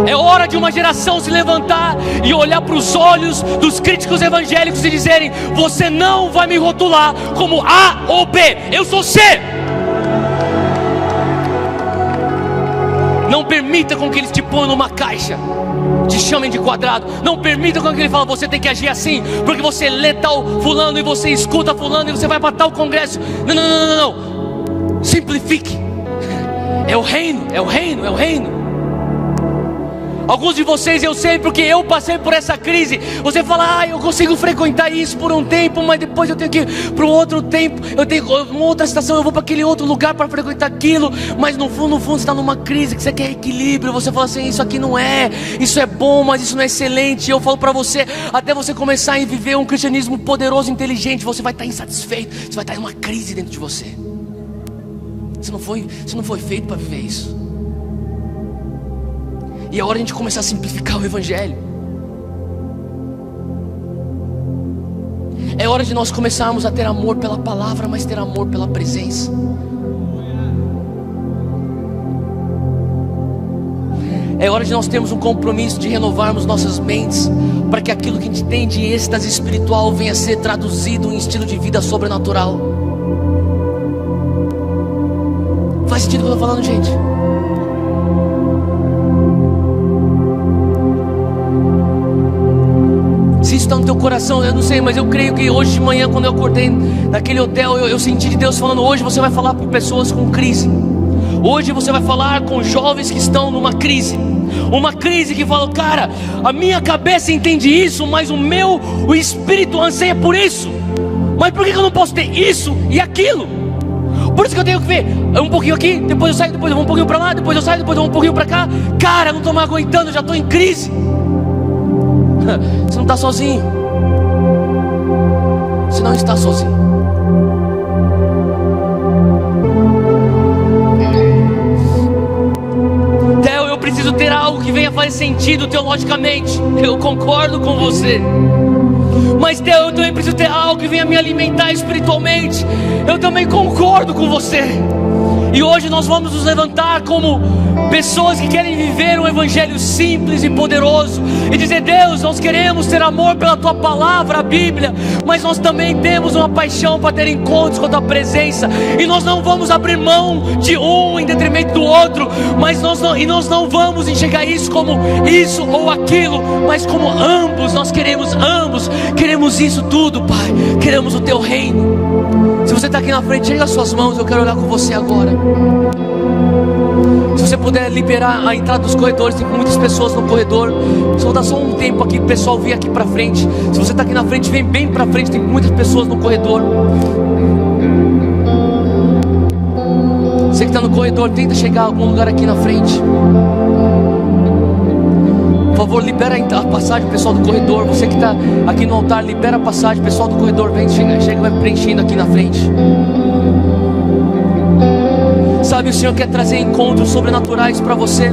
A: É hora de uma geração se levantar e olhar para os olhos dos críticos evangélicos e dizerem: você não vai me rotular como A ou B, eu sou C. Não permita com que eles te ponham numa caixa, te chamem de quadrado. Não permita com que ele fale: você tem que agir assim, porque você lê tal fulano e você escuta fulano e você vai para tal congresso. Não, não, não, não, não. Simplifique. É o reino, é o reino, é o reino. Alguns de vocês eu sei, porque eu passei por essa crise. Você fala: eu consigo frequentar isso por um tempo, mas depois eu tenho que ir para um outro tempo, eu tenho uma outra estação, eu vou para aquele outro lugar para frequentar aquilo. Mas no fundo você está numa crise que você quer equilíbrio. Você fala assim: isso aqui não é, isso é bom, mas isso não é excelente. E eu falo para você, até você começar a viver um cristianismo poderoso, inteligente, você vai estar insatisfeito, você vai estar em uma crise dentro de você. Você não foi feito para viver isso. E é hora de a gente começar a simplificar o Evangelho. É hora de nós começarmos a ter amor pela palavra, mas ter amor pela presença. É hora de nós termos um compromisso de renovarmos nossas mentes, para que aquilo que a gente tem de êxtase espiritual venha a ser traduzido em estilo de vida sobrenatural. Faz sentido o que eu estou falando, gente? Se isso está no teu coração, eu não sei, mas eu creio que hoje de manhã, quando eu acordei naquele hotel, eu senti de Deus falando: hoje você vai falar com pessoas com crise. Hoje você vai falar com jovens que estão numa crise. Uma crise que falam: cara, a minha cabeça entende isso, mas o espírito anseia por isso. Mas por que eu não posso ter isso e aquilo? Por isso que eu tenho que ver um pouquinho aqui, depois eu saio, depois eu vou um pouquinho para lá, depois eu saio, depois eu vou um pouquinho para cá. Cara, eu não estou mais aguentando, eu já estou em crise. Você não está sozinho. Você não está sozinho. Theo, eu preciso ter algo que venha fazer sentido teologicamente. Eu concordo com você. Mas Theo, eu também preciso ter algo que venha me alimentar espiritualmente. Eu também concordo com você. E hoje nós vamos nos levantar como pessoas que querem viver um evangelho simples e poderoso e dizer: Deus, nós queremos ter amor pela Tua palavra, a Bíblia, mas nós também temos uma paixão para ter encontros com a Tua presença, e nós não vamos abrir mão de um em detrimento do outro, mas nós não vamos enxergar isso como isso ou aquilo, mas como ambos. Nós queremos isso tudo, Pai. Queremos o Teu reino. Se você está aqui na frente, chega as suas mãos, eu quero orar com você agora. Se você puder liberar a entrada dos corredores, tem muitas pessoas no corredor. Só dá só um tempo aqui, o pessoal vir aqui para frente. Se você está aqui na frente, vem bem para frente, tem muitas pessoas no corredor. Você que está no corredor, tenta chegar a algum lugar aqui na frente. Por favor, libera a passagem, pessoal do corredor. Você que está aqui no altar, libera a passagem, pessoal do corredor, vem, chega e vai preenchendo aqui na frente. Sabe, o Senhor quer trazer encontros sobrenaturais para você.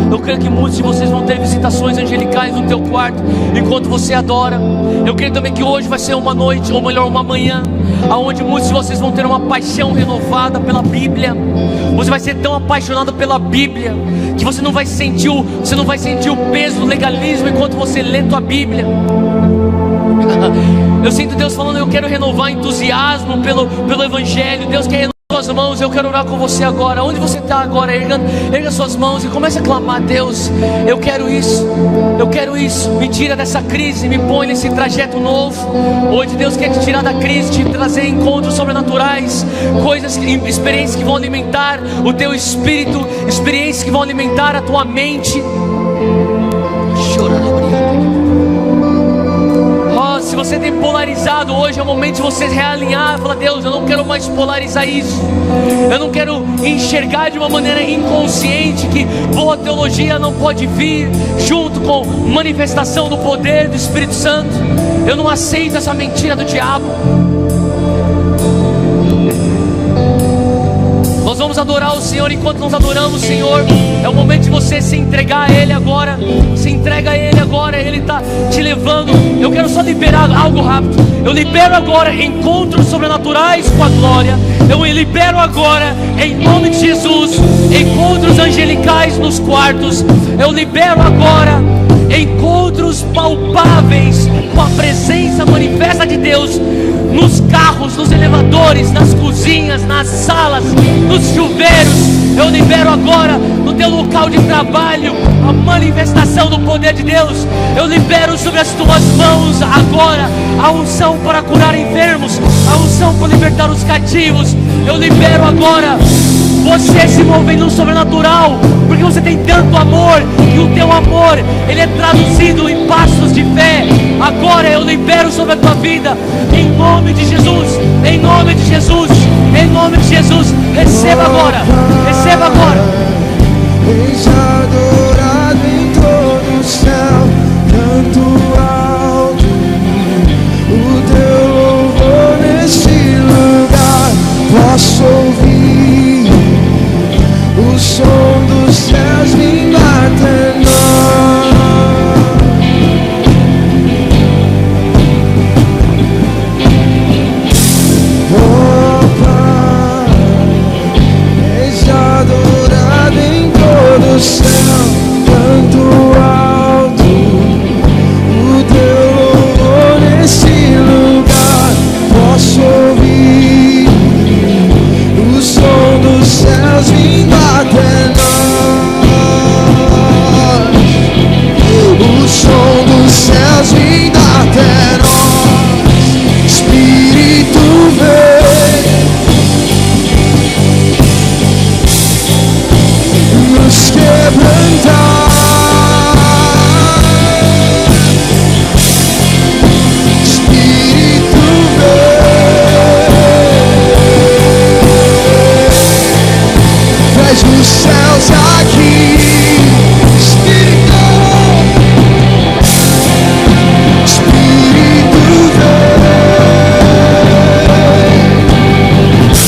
A: Eu creio que muitos de vocês vão ter visitações angelicais no teu quarto enquanto você adora. Eu creio também que hoje vai ser uma noite, ou melhor, uma manhã, aonde muitos de vocês vão ter uma paixão renovada pela Bíblia. Você vai ser tão apaixonado pela Bíblia que você não vai sentir o peso do legalismo enquanto você lê tua Bíblia. Eu sinto Deus falando: eu quero renovar entusiasmo pelo Evangelho. Deus quer renovar suas mãos. Eu quero orar com você agora. Onde você está agora? Erga suas mãos e comece a clamar: Deus, eu quero isso, eu quero isso. Me tira dessa crise, me põe nesse trajeto novo. Hoje Deus quer te tirar da crise, te trazer encontros sobrenaturais, experiências que vão alimentar o teu espírito, experiências que vão alimentar a tua mente. Se você tem polarizado, hoje é o momento de você realinhar. Fala: Deus, eu não quero mais polarizar isso. Eu não quero enxergar de uma maneira inconsciente que boa teologia não pode vir junto com manifestação do poder do Espírito Santo. Eu não aceito essa mentira do diabo. Nós vamos adorar o Senhor. Enquanto nós adoramos o Senhor, é o momento de você se entregar a Ele agora. Se entrega a Ele agora, Ele está te levando. Eu quero só liberar algo rápido. Eu libero agora encontros sobrenaturais com a glória. Eu libero agora, em nome de Jesus, encontros angelicais nos quartos. Eu libero agora encontros palpáveis com a presença manifesta de Deus nos carros, nos elevadores, nas cozinhas, nas salas, nos chuveiros. Eu libero agora no teu local de trabalho a manifestação do poder de Deus. Eu libero sobre as tuas mãos agora a unção para curar enfermos, a unção para libertar os cativos. Eu libero agora você se movendo no sobrenatural, porque você tem tanto amor, e o teu amor, ele é traduzido em passos de fé. Agora eu libero sobre a tua vida, em nome de Jesus, em nome de Jesus, em nome de Jesus. Receba agora, receba agora.